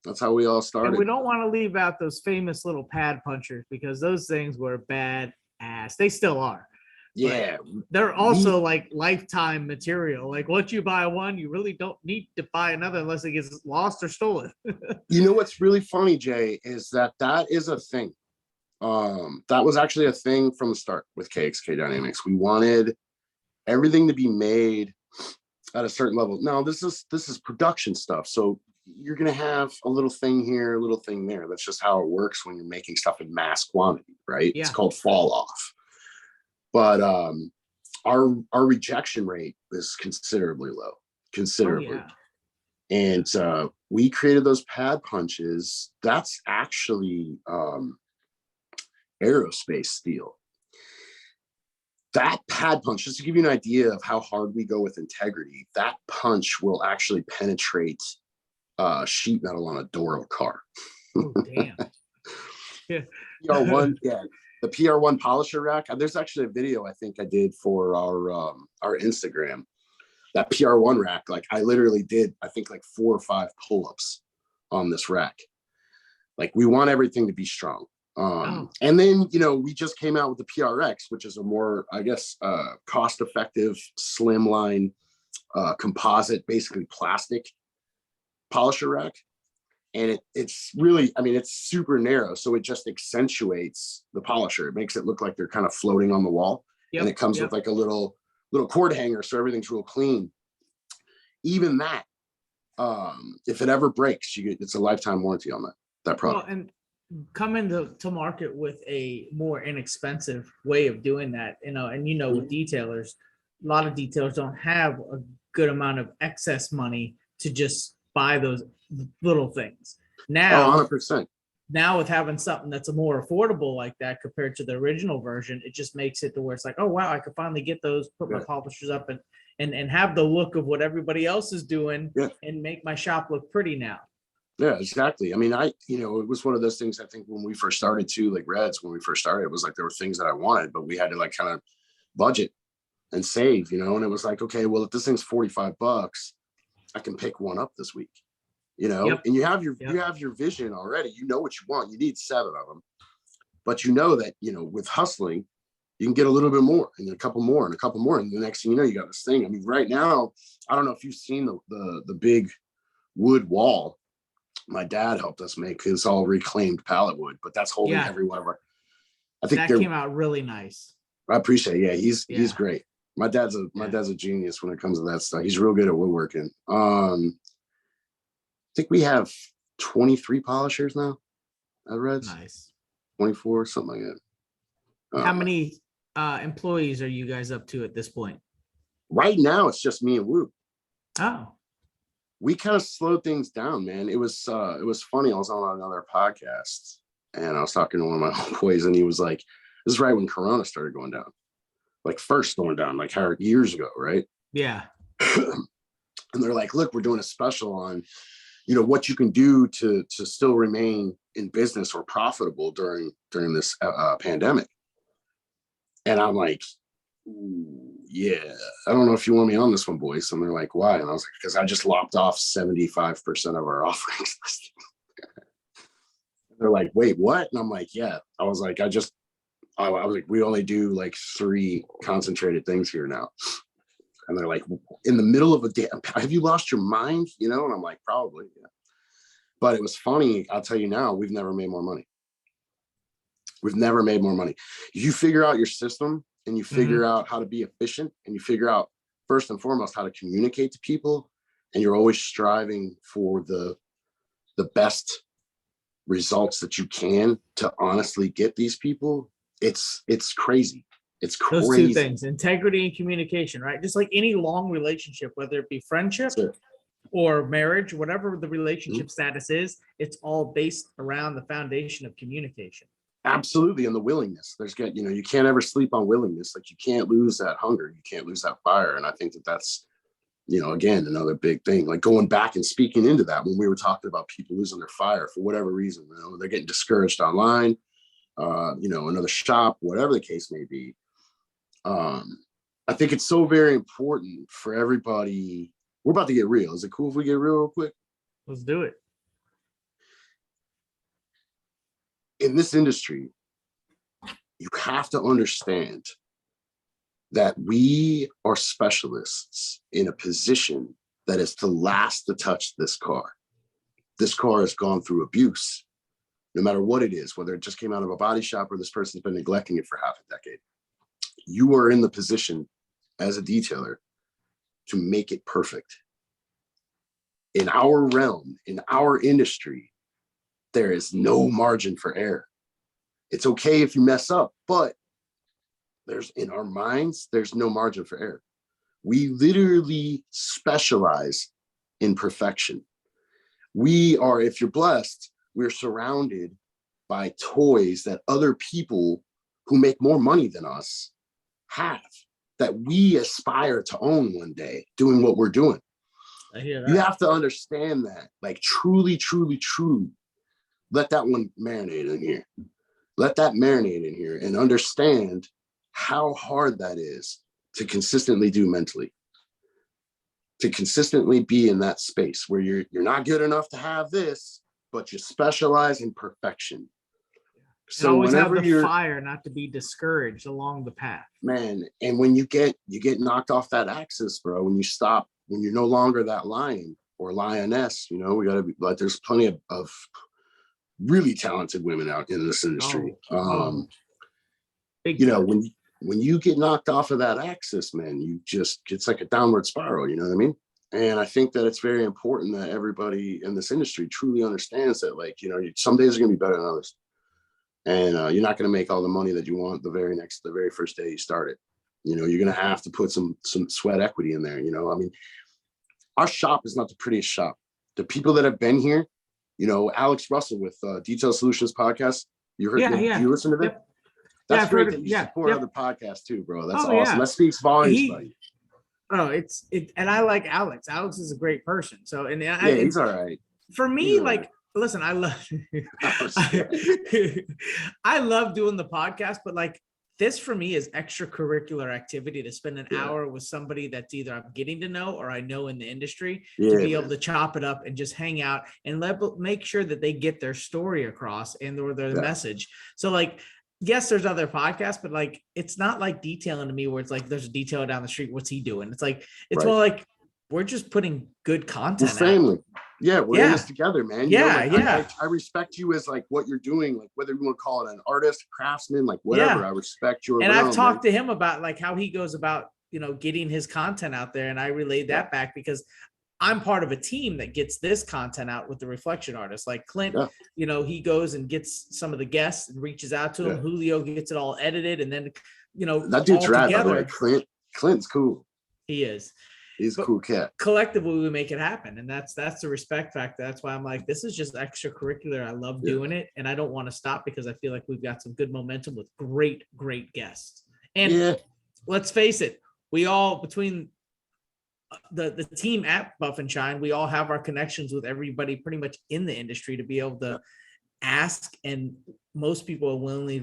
That's how we all started. And we don't want to leave out those famous little pad punchers because those things were bad ass. They still are. Yeah. But they're also like lifetime material. Like once you buy one, you really don't need to buy another unless it gets lost or stolen. You know what's really funny, Jay, is that is a thing. That was actually a thing from the start with KxK Dynamics. We wanted everything to be made at a certain level. Now, this is production stuff. So you're going to have a little thing here, a little thing there. That's just how it works when you're making stuff in mass quantity, right? Yeah. It's called fall off. But our rejection rate is considerably low, considerably. Oh, yeah. And we created those pad punches. That's actually aerospace steel. That pad punch, just to give you an idea of how hard we go with integrity, that punch will actually penetrate sheet metal on a door of a car. Oh, damn. Yeah. PR1, yeah, the PR1 polisher rack. There's actually a video I think I did for our Instagram. That PR1 rack, like I literally did, I think like 4 or 5 pull-ups on this rack. Like we want everything to be strong. And then, you know, we just came out with the PRX, which is a more, I guess, cost-effective, slimline, composite, basically plastic polisher rack. And it's really, I mean, it's super narrow. So it just accentuates the polisher. It makes it look like they're kind of floating on the wall. And it comes with like a little cord hanger. So everything's real clean. Even that, if it ever breaks, it's a lifetime warranty on that product. Well, and coming to market with a more inexpensive way of doing that, you know, and you know, with detailers, a lot of detailers don't have a good amount of excess money to just buy those little things. Now, 100%. Now with having something that's a more affordable like that compared to the original version, it just makes it to where it's like, oh wow, I could finally get those, put my polishers up and have the look of what everybody else is doing and make my shop look pretty now. Yeah, exactly. I mean, you know, it was one of those things, I think when we first started too, like Reds, when we first started, it was like there were things that I wanted, but we had to like kind of budget and save, you know, and it was like, okay, well, if this thing's $45, I can pick one up this week, you know, and you have your vision already, you know what you want. You need 7 of them, but you know that, you know, with hustling, you can get a little bit more and a couple more and a couple more. And the next thing you know, you got this thing. I mean, right now, I don't know if you've seen the big wood wall my dad helped us make. It's all reclaimed pallet wood, but that's holding every one of our, I think that came out really nice. I appreciate it. Yeah, he's great. My dad's a genius when it comes to that stuff. He's real good at woodworking. I think we have 23 polishers now at Reds. Nice. 24, something like that. How many employees are you guys up to at this point? Right now, it's just me and Woo. Oh. We kind of slowed things down, man. It was funny. I was on another podcast and I was talking to one of my employees and he was like, this is right when Corona started going down, like first going down, like years ago, right? Yeah. And they're like, look, we're doing a special on, you know, what you can do to still remain in business or profitable during this pandemic. And I'm like, yeah, I don't know if you want me on this one, boys. And they're like, why? And I was like, because I just lopped off 75% of our offerings. They're like, wait, what? And I'm like, yeah. I was like, I was like, we only do like 3 concentrated things here now. And they're like, in the middle of a day, have you lost your mind? You know? And I'm like, probably, yeah. But it was funny. I'll tell you now, we've never made more money. We've never made more money. You figure out your system and you figure out how to be efficient and you figure out first and foremost how to communicate to people, and you're always striving for the best results that you can to honestly get these people. It's crazy. It's crazy. Those 2 things, integrity and communication, right? Just like any long relationship, whether it be friendship or marriage, whatever the relationship status is, it's all based around the foundation of communication. Absolutely. And the willingness, you know, you can't ever sleep on willingness. Like you can't lose that hunger. You can't lose that fire. And I think that's, you know, again, another big thing, like going back and speaking into that when we were talking about people losing their fire for whatever reason, you know, they're getting discouraged online, you know, another shop, whatever the case may be. I think it's so very important for everybody. We're about to get real. Is it cool if we get real quick? Let's do it. In this industry, you have to understand that we are specialists in a position that is the last to touch this car. This car has gone through abuse, no matter what it is, whether it just came out of a body shop or this person's been neglecting it for half a decade. You are in the position as a detailer to make it perfect. In our realm, in our industry, there is no margin for error. It's okay if you mess up, but in our minds, there's no margin for error. We literally specialize in perfection. If you're blessed, we're surrounded by toys that other people who make more money than us have that we aspire to own one day doing what we're doing. I hear that. You have to understand that, like truly, truly, truly let that one marinate in here. Let that marinate in here and understand how hard that is to consistently do mentally. To consistently be in that space where you're not good enough to have this, but you specialize in perfection. So and always have the fire, not to be discouraged along the path, man. And when you get knocked off that axis, bro, when you're no longer that lion or lioness, you know, we gotta be like, there's plenty of really talented women out in this industry. You know, when you get knocked off of that axis, man, it's like a downward spiral, you know what I mean? And I think that it's very important that everybody in this industry truly understands that, like, you know, some days are gonna be better than others. And you're not going to make all the money that you want the very first day you start it. You know, you're going to have to put some sweat equity in there. You know, I mean, our shop is not the prettiest shop. The people that have been here, you know, Alex Russell with Detail Solutions podcast. You heard? Yeah. You listen to them? Yep. That's great that you support other podcasts too, bro. That's awesome. Yeah. That speaks volumes, buddy. Oh, and I like Alex. Alex is a great person. So, and he's all right. For me, like. Listen, I love I love doing the podcast, but like this for me is extracurricular activity to spend an hour with somebody that's either I'm getting to know or I know in the industry to be able to chop it up and just hang out and make sure that they get their story across and their message. So like, yes, there's other podcasts, but like, it's not like detailing to me where it's like, there's a detailer down the street. What's he doing? It's like, it's more like, we're just putting good content. We're family. Yeah, we're in this together, man. You know, like, I respect you as like what you're doing, like whether you want to call it an artist, craftsman, like whatever. I respect your. And I've talked to him about like how he goes about, you know, getting his content out there, and I relayed that back because I'm part of a team that gets this content out with the reflection artists. Like Clint, you know, he goes and gets some of the guests and reaches out to them. Julio gets it all edited, and then, you know, that dude's rad, by the way. Clint's cool. He is. He's a cool cat. Collectively, we make it happen. And that's the respect factor. That's why I'm like, this is just extracurricular. I love doing it. And I don't want to stop because I feel like we've got some good momentum with great, great guests. And let's face it, we all, between the team at Buff and Shine, we all have our connections with everybody pretty much in the industry to be able to ask. And most people are willingly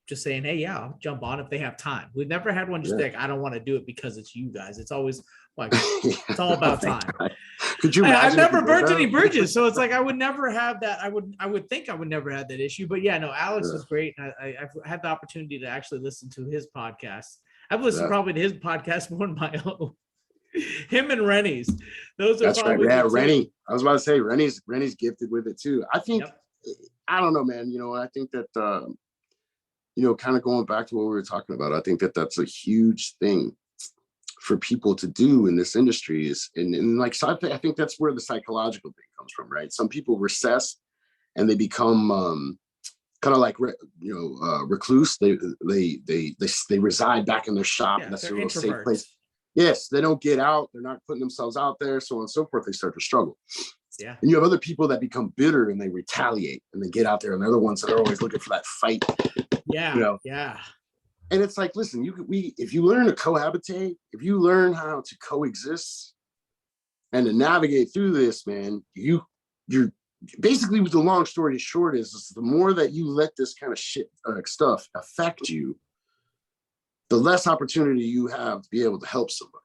just saying, hey, I'll jump on if they have time. We've never had one just like, I don't want to do it because it's you guys. It's always like, it's all about time. Could you imagine? I've never burnt any bridges. So it's like, I would never have that. I would think I would never have that issue, but Alex is great. I've had the opportunity to actually listen to his podcast. I've listened probably to his podcast more than my own. Him and Rennie's. Those are probably right. Yeah, Rennie. I was about to say Rennie's gifted with it too. I think, I don't know, man. You know, I think that, you know, kind of going back to what we were talking about, I think that that's a huge thing for people to do in this industry is, and like, so I think that's where the psychological thing comes from, right? Some people recess and they become kind of like, you know, recluse. They reside back in their shop. And that's their little safe place. Yes, they don't get out. They're not putting themselves out there, so on and so forth. They start to struggle. Yeah. And you have other people that become bitter and they retaliate and they get out there and they're the ones that are always looking for that fight. Yeah. You know? Yeah. And it's like, listen, if you learn to cohabitate, if you learn how to coexist and to navigate through this, man, you're basically, the long story short is the more that you let this kind of shit stuff affect you, the less opportunity you have to be able to help somebody.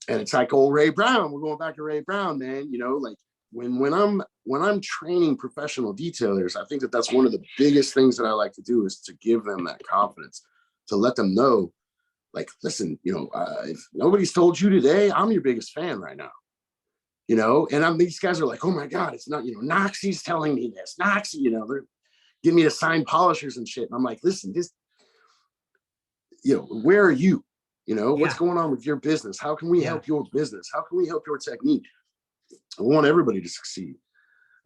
And it's like old Ray Brown. We're going back to Ray Brown, man. You know, like when I'm training professional detailers, I think that that's one of the biggest things that I like to do is to give them that confidence, to let them know, like, listen, you know, if nobody's told you today, I'm your biggest fan right now. You know, and these guys are like, oh my God, it's not, you know, Knoxy's telling me this. Knoxy, you know, they're giving me to sign polishers and shit. And I'm like, listen, this, you know, where are you? You know, what's going on with your business? How can we help your business? How can we help your technique? I want everybody to succeed.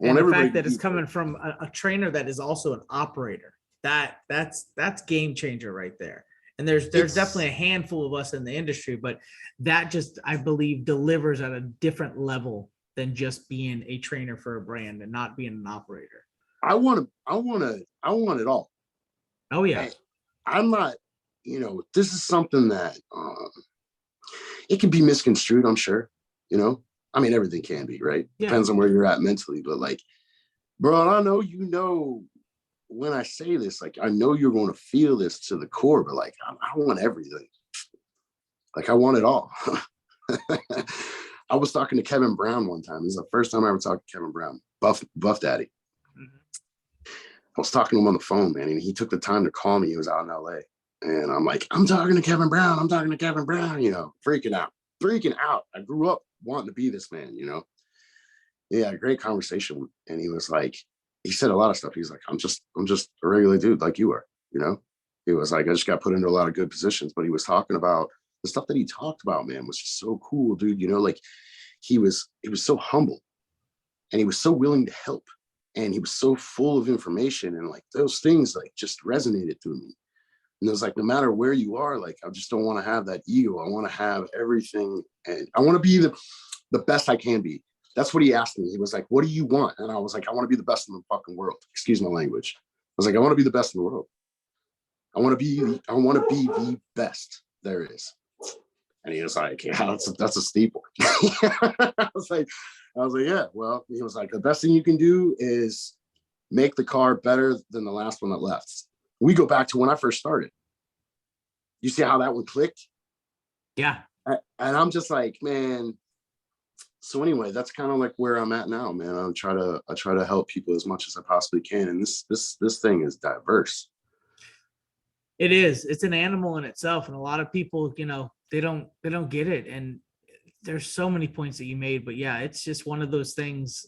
And the fact that it's coming from a trainer that is also an operator, that's game changer right there. And there's definitely a handful of us in the industry, but that just, I believe, delivers at a different level than just being a trainer for a brand and not being an operator. I want it all. Oh yeah. I'm not, you know, this is something that it can be misconstrued, I'm sure, you know. I mean, everything can be, right? Yeah. Depends on where you're at mentally. But like, bro, I know, you know, when I say this, like, I know you're going to feel this to the core, but like, I want everything. Like, I want it all. I was talking to Kevin Brown one time. This is the first time I ever talked to Kevin Brown, Buff Daddy. I was talking to him on the phone, man, and he took the time to call me. He was out in LA. And I'm like, I'm talking to Kevin Brown. I'm talking to Kevin Brown, you know, freaking out. I grew up wanting to be this man, you know. Yeah, great conversation. And he was like, he said a lot of stuff. He's like, I'm just a regular dude like you are, you know. He was like, I just got put into a lot of good positions. But he was talking about the stuff that he talked about, man, was just so cool, dude. You know, like he was so humble and he was so willing to help. And he was so full of information, and like those things like just resonated through me. And it was like, no matter where you are, like, I just don't want to have that ego. I want to have everything. And I want to be the best I can be. That's what he asked me. He was like, what do you want? And I was like, I want to be the best in the fucking world. Excuse my language. I was like, I want to be the best in the world. I want to be the best there is. And he was like, yeah, that's a steeple. I was like, yeah, well, he was like, the best thing you can do is make the car better than the last one that left. We go back to when I first started. You see how that one clicked? Yeah. And I'm just like, man. So anyway, that's kind of like where I'm at now, man. I try to help people as much as I possibly can. And this thing is diverse. It is. It's an animal in itself. And a lot of people, you know, they don't get it. And there's so many points that you made, but yeah, it's just one of those things.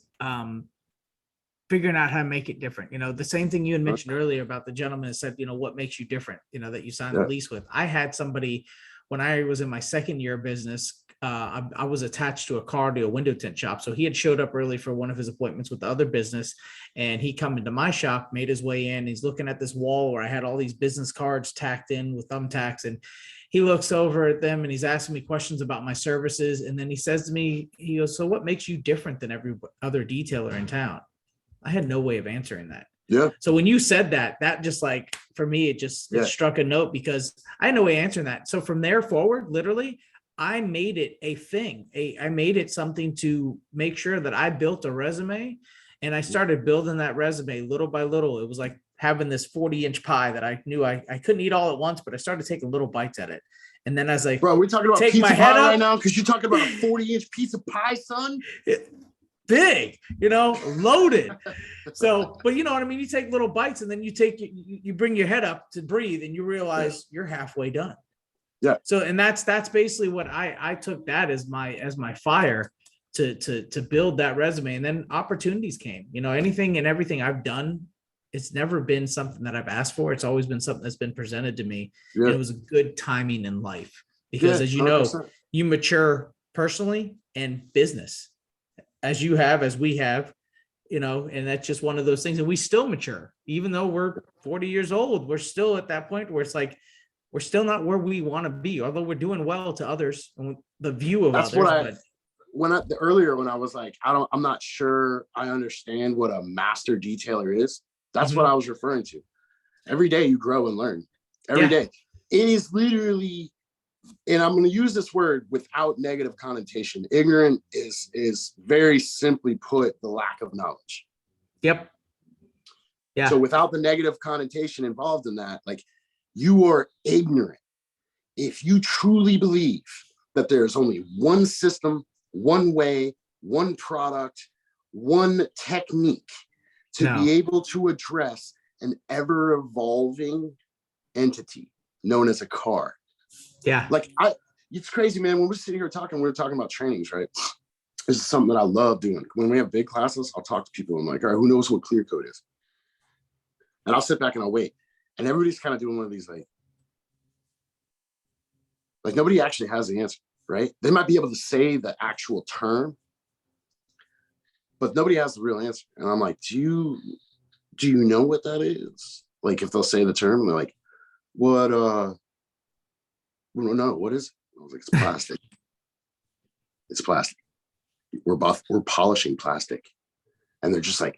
Figuring out how to make it different. You know, the same thing you had mentioned earlier about the gentleman that said, you know, what makes you different, you know, that you signed a lease with. I had somebody when I was in my second year of business, I was attached to a window tint shop. So he had showed up early for one of his appointments with the other business, and he come into my shop, made his way in. He's looking at this wall where I had all these business cards tacked in with thumbtacks, and he looks over at them and he's asking me questions about my services. And then he says to me, he goes, so what makes you different than every other detailer in town? I had no way of answering that. Yeah. So when you said that just like, for me, it struck a note because I had no way of answering that. So from there forward, literally, I made it a thing. I made it something to make sure that I built a resume, and I started building that resume little by little. It was like having this 40-inch pie that I knew I couldn't eat all at once, but I started taking little bites at it. And then as I, bro, we're talking about take pizza my head pie up right now because you're talking about a 40-inch piece of pie, son. Big, you know, loaded. So, but you know what I mean? You take little bites, and then you bring your head up to breathe, and you realize you're halfway done. Yeah. So, and that's basically what I took that as my fire to build that resume. And then opportunities came, you know, anything and everything I've done. It's never been something that I've asked for. It's always been something that's been presented to me. Yeah. And it was a good timing in life because as you know, 100%. You mature personally and business as we have, you know, and that's just one of those things. And we still mature, even though we're 40 years old, we're still at that point where it's like, we're still not where we want to be, although we're doing well to others and the view of that's others. When I was like, I'm not sure I understand what a master detailer is. That's what I was referring to. Every day you grow and learn. Every day. It is literally, and I'm going to use this word without negative connotation. Ignorant is very simply put the lack of knowledge. Yep. Yeah. So without the negative connotation involved in that, like, you are ignorant if you truly believe that there's only one system, one way, one product, one technique to be able to address an ever-evolving entity known as a car. Yeah. Like, it's crazy, man. When we're sitting here talking, we're talking about trainings, right? This is something that I love doing. When we have big classes, I'll talk to people. I'm like, all right, who knows what clear coat is? And I'll sit back and I'll wait. And everybody's kind of doing one of these, like nobody actually has the answer, right? They might be able to say the actual term, but nobody has the real answer. And I'm like, do you know what that is? Like, if they'll say the term, they're like, what, we don't know. What is it? I was like, it's plastic. It's plastic. We're polishing plastic. And they're just like,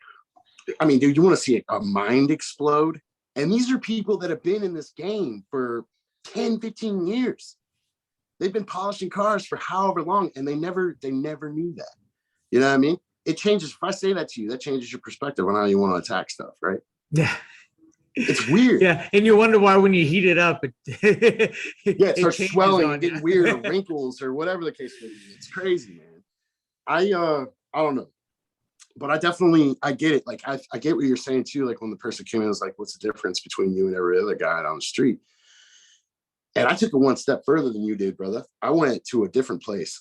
I mean, dude, you want to see a mind explode? And these are people that have been in this game for 10, 15 years. They've been polishing cars for however long, and they never knew that. You know what I mean? It changes. If I say that to you, that changes your perspective on how you want to attack stuff, right? Yeah. It's weird. Yeah. And you wonder why when you heat it up, it starts swelling and getting weird, or wrinkles, or whatever the case may be. It's crazy, man. I don't know. But I get it. Like, I get what you're saying too. Like, when the person came in, was like, what's the difference between you and every other guy down the street? And I took it one step further than you did, brother. I went to a different place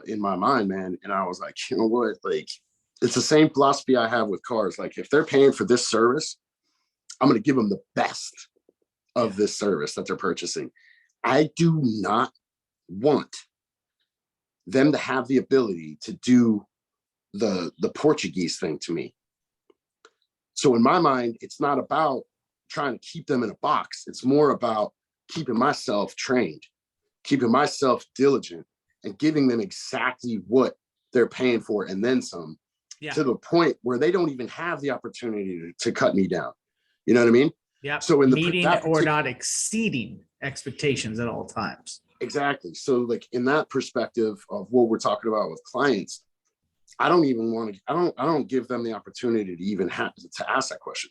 in my mind, man. And I was like, you know what? Like, it's the same philosophy I have with cars. Like, if they're paying for this service, I'm going to give them the best of this service that they're purchasing. I do not want them to have the ability to do the Portuguese thing to me. So in my mind, it's not about trying to keep them in a box. It's more about keeping myself trained, keeping myself diligent, and giving them exactly what they're paying for and then some, to the point where they don't even have the opportunity to cut me down. You know what I mean? Yeah. So in the meeting or not exceeding expectations at all times. Exactly. So like, in that perspective of what we're talking about with clients, I don't even want to, I don't give them the opportunity to even have to ask that question.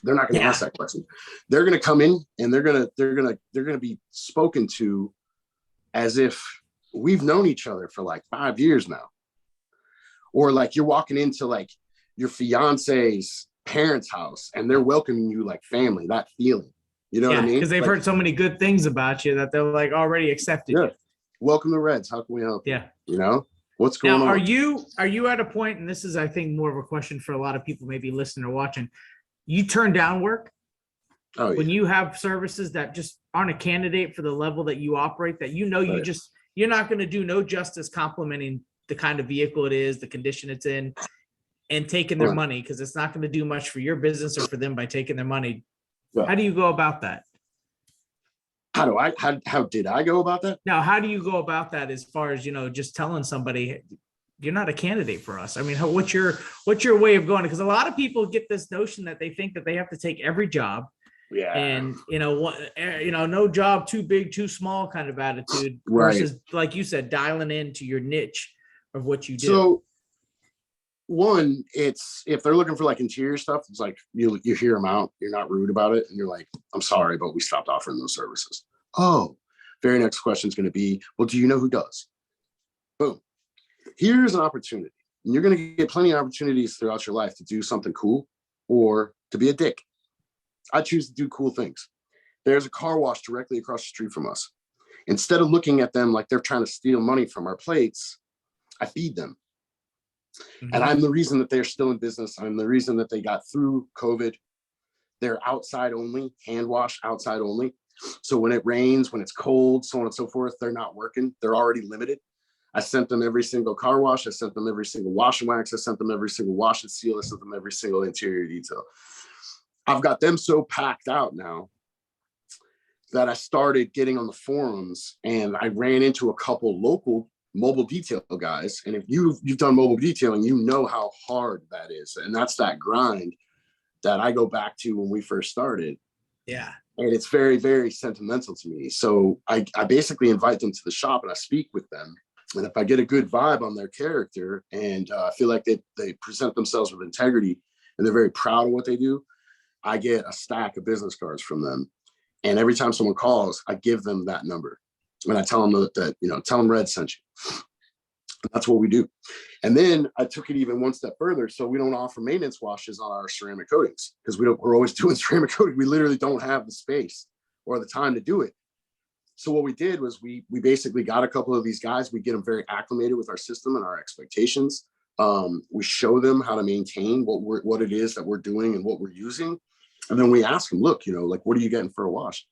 They're not going to ask that question. They're going to come in and they're going to be spoken to as if we've known each other for like 5 years now. Or like, you're walking into like your fiance's parents' house and they're welcoming you like family, that feeling. You know what I mean? Because they've heard so many good things about you that they're like already accepted you. Welcome to Reds. How can we help you? You know? What's going on? Are you at a point, and this is, I think, more of a question for a lot of people maybe listening or watching, you turn down work when you have services that just aren't a candidate for the level that you operate, that you're not going to do no justice complimenting the kind of vehicle it is, the condition it's in, and taking their money, because it's not going to do much for your business or for them by taking their money. How do you go about that? How did I go about that? Now, how do you go about that as far as, just telling somebody you're not a candidate for us? I mean, what's your way of going? Because a lot of people get this notion that they think that they have to take every job. And, no job too big, too small kind of attitude versus, like you said, dialing into your niche of what you do. So one, it's, if they're looking for like interior stuff, it's like you hear them out, you're not rude about it, and you're like, I'm sorry, but we stopped offering those services. Oh, very next question is going to be, well, do you know who does? Boom. Here's an opportunity. And you're going to get plenty of opportunities throughout your life to do something cool or to be a dick. I choose to do cool things. There's a car wash directly across the street from us. Instead of looking at them like they're trying to steal money from our plates, I feed them. And I'm the reason that they're still in business. I'm the reason that they got through COVID. They're outside only, hand wash outside only. So when it rains, when it's cold, so on and so forth, they're not working. They're already limited. I sent them every single car wash. I sent them every single wash and wax. I sent them every single wash and seal. I sent them every single interior detail. I've got them so packed out now that I started getting on the forums, and I ran into a couple local mobile detail guys. And if you've done mobile detailing, you know how hard that is. And that's that grind that I go back to when we first started. Yeah. And it's very, very sentimental to me. So I basically invite them to the shop and I speak with them. And if I get a good vibe on their character and I feel like they present themselves with integrity and they're very proud of what they do, I get a stack of business cards from them. And every time someone calls, I give them that number. And I tell them that tell them Red sent you. That's what we do. And then I took it even one step further. So we don't offer maintenance washes on our ceramic coatings because we're always doing ceramic coating. We literally don't have the space or the time to do it. So what we did was we basically got a couple of these guys. We get them very acclimated with our system and our expectations. We show them how to maintain what it is that we're doing and what we're using. And then we ask them, look, like, what are you getting for a wash?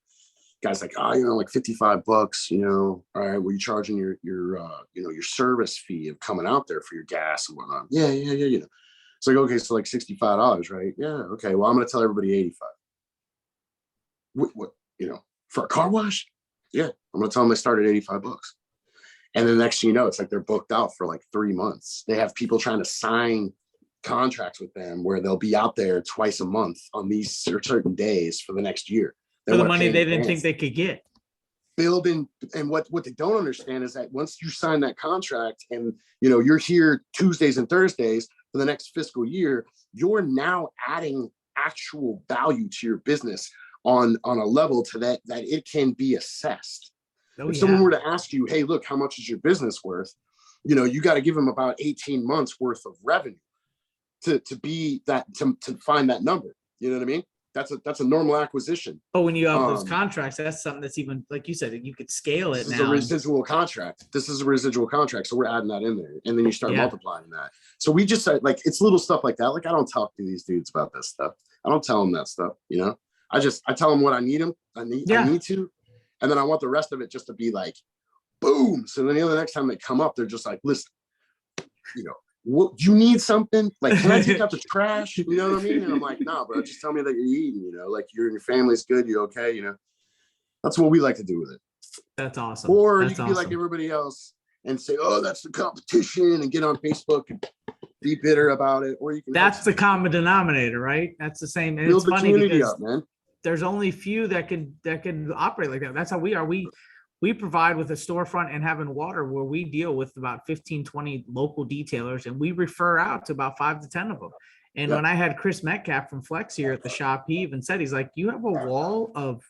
Guy's like, like $55, all right, well, you charging your service fee of coming out there for your gas and whatnot. Yeah. It's like, okay, so like $65, right? Yeah, okay, well, I'm going to tell everybody 85. What, for a car wash? Yeah, I'm going to tell them they start at $85. And then next thing you know, it's like they're booked out for like 3 months. They have people trying to sign contracts with them where they'll be out there twice a month on these certain days for the next year. For the wanna money pay in they didn't advance. think they could get. Building, and what they don't understand is that once you sign that contract and you're here Tuesdays and Thursdays for the next fiscal year, you're now adding actual value to your business on a level to that it can be assessed. Oh, If yeah. someone were to ask you, hey, look, how much is your business worth? You got to give them about 18 months worth of revenue to be that, to find that number. You know what I mean? That's a normal acquisition. But when you have those contracts, that's something that's even, like you said, you could scale it This is now. a residual contract. This is a residual contract. So we're adding that in there. And then you start multiplying that. So we just said, like, it's little stuff like that. Like, I don't talk to these dudes about this stuff. I don't tell them that stuff, I tell them what I need them. I need to. And then I want the rest of it just to be like, boom. So then the next time they come up, they're just like, listen, what, you need something? Like, can I take out the trash? You know what I mean? And I'm like, nah, bro, just tell me that you're eating, like your family's good, you're okay, That's what we like to do with it. That's awesome. Or that's you can be like everybody else and say, oh, that's the competition, and get on Facebook and be bitter about it. Or you can that's the common denominator, right? That's the same. And build it's the funny community because up, man. there's only few that can operate like that. That's how we are. We provide with a storefront and having water where we deal with about 15, 20 local detailers, and we refer out to about 5 to 10 of them. And when I had Chris Metcalf from Flex here at the shop, he even said, he's like, you have a wall of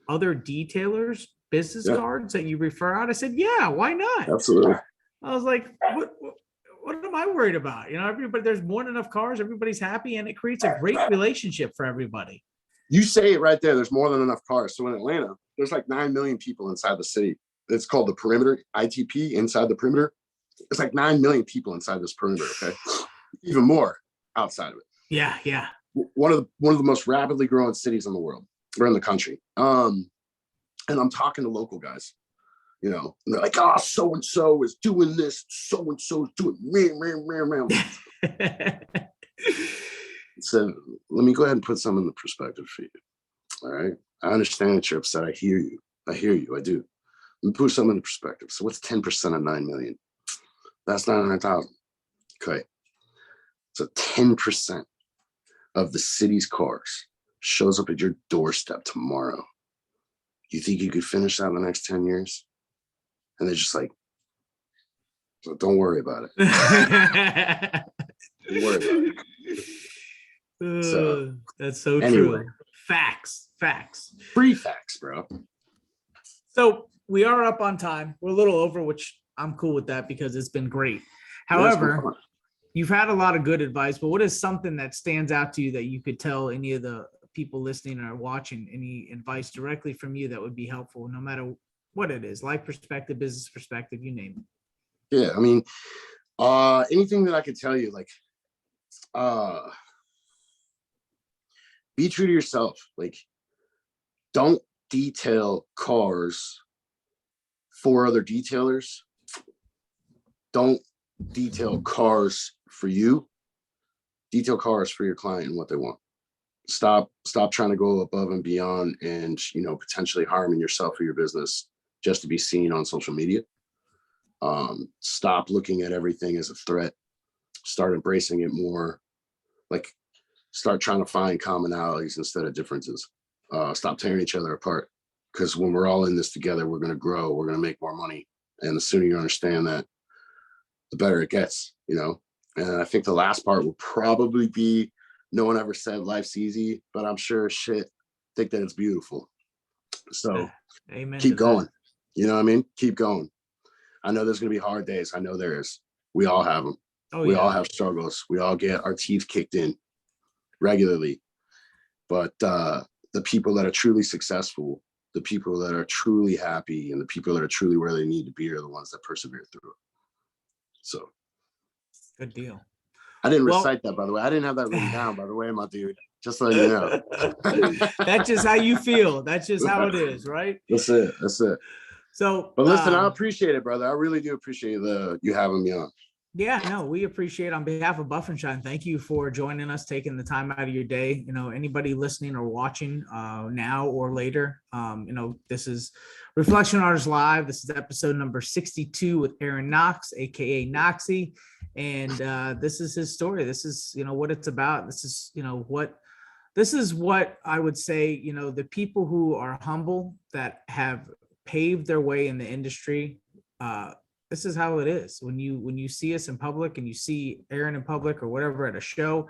other detailers, business cards that you refer out. I said, yeah, why not? Absolutely. I was like, what am I worried about? Everybody, there's more than enough cars. Everybody's happy, and it creates a great relationship for everybody. You say it right there. There's more than enough cars. So in Atlanta, there's like 9 million people inside the city. It's called the perimeter, ITP, inside the perimeter. It's like 9 million people inside this perimeter, okay? Even more outside of it. Yeah, yeah. One of the most rapidly growing cities in the world, or in the country. And I'm talking to local guys, and they're like, oh, so-and-so is doing this, so-and-so is doing So let me go ahead and put some in the perspective for you. All right. I understand that you're upset. I hear you. I do. Let me put some in perspective. So what's 10% of 9 million? That's 900,000. Okay. So 10% of the city's cars shows up at your doorstep tomorrow. You think you could finish that in the next 10 years? And they're just like, so don't worry about it. Don't worry about it. So that's so anyway. true. Facts. Free facts, bro. So we are up on time. We're a little over, which I'm cool with that because it's been great. However, you've had a lot of good advice, but what is something that stands out to you that you could tell any of the people listening or watching, any advice directly from you that would be helpful, no matter what it is, life perspective, business perspective, you name it? Yeah, I mean, anything that I could tell you, like, be true to yourself. Like, don't detail cars for other detailers. Don't detail cars for you. Detail cars for your client and what they want. Stop trying to go above and beyond and, potentially harming yourself or your business just to be seen on social media. Stop looking at everything as a threat. Start embracing it more. Like, start trying to find commonalities instead of differences. Stop tearing each other apart, because when we're all in this together, we're going to grow, we're going to make more money. And the sooner you understand that, the better it gets, And I think the last part will probably be, no one ever said life's easy, but I'm sure shit think that it's beautiful. So Amen. Keep going. You know what I mean? Keep going. I know there's going to be hard days. I know there is. We all have them. We all have struggles. We all get our teeth kicked in regularly. But the people that are truly successful, the people that are truly happy, and the people that are truly where they need to be are the ones that persevere through it. So. Good deal. I didn't recite that, by the way. I didn't have that written down, by the way, my dude. Just so you know. That's just how you feel. That's just how it is, right? That's it. So, but listen, I appreciate it, brother. I really do appreciate you having me on. Yeah, no, we appreciate it. On behalf of Buff and Shine, thank you for joining us, taking the time out of your day. Anybody listening or watching now or later, this is Reflection Artists Live. This is episode number 62 with Eron Knox, aka Knoxy. And this is his story. This is, what it's about. This is, what this is what I would say, you know, the people who are humble that have paved their way in the industry, this is how it is. When you see us in public and you see Eron in public or whatever at a show,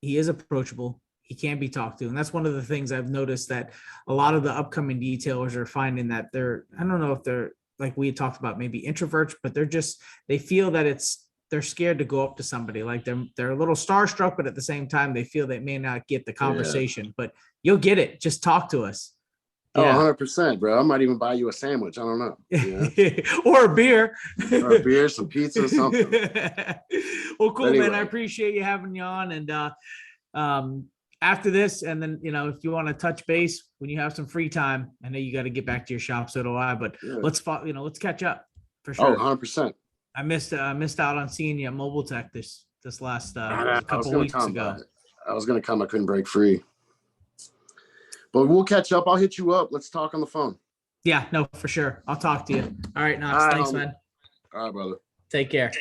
he is approachable. He can be talked to. And that's one of the things I've noticed, that a lot of the upcoming detailers are finding that I don't know if they're, like we had talked about, maybe introverts, but they feel that they're scared to go up to somebody. Like they're a little starstruck, but at the same time, they feel they may not get the conversation, but you'll get it. Just talk to us. Oh, 100%, bro. I might even buy you a sandwich. I don't know. Yeah. Or a beer. Or a beer, some pizza, something. Well, cool, anyway, man. I appreciate you having me on. And after this, and then, you know, if you want to touch base when you have some free time, I know you got to get back to your shop, so do I, but let's catch up for sure. Oh, 100%. I missed out on seeing you at Mobile Tech this last couple weeks ago. I was going to come. I couldn't break free. But we'll catch up. I'll hit you up. Let's talk on the phone. Yeah, no, for sure. I'll talk to you. All right, Knox. Thanks, man. All right, brother. Take care.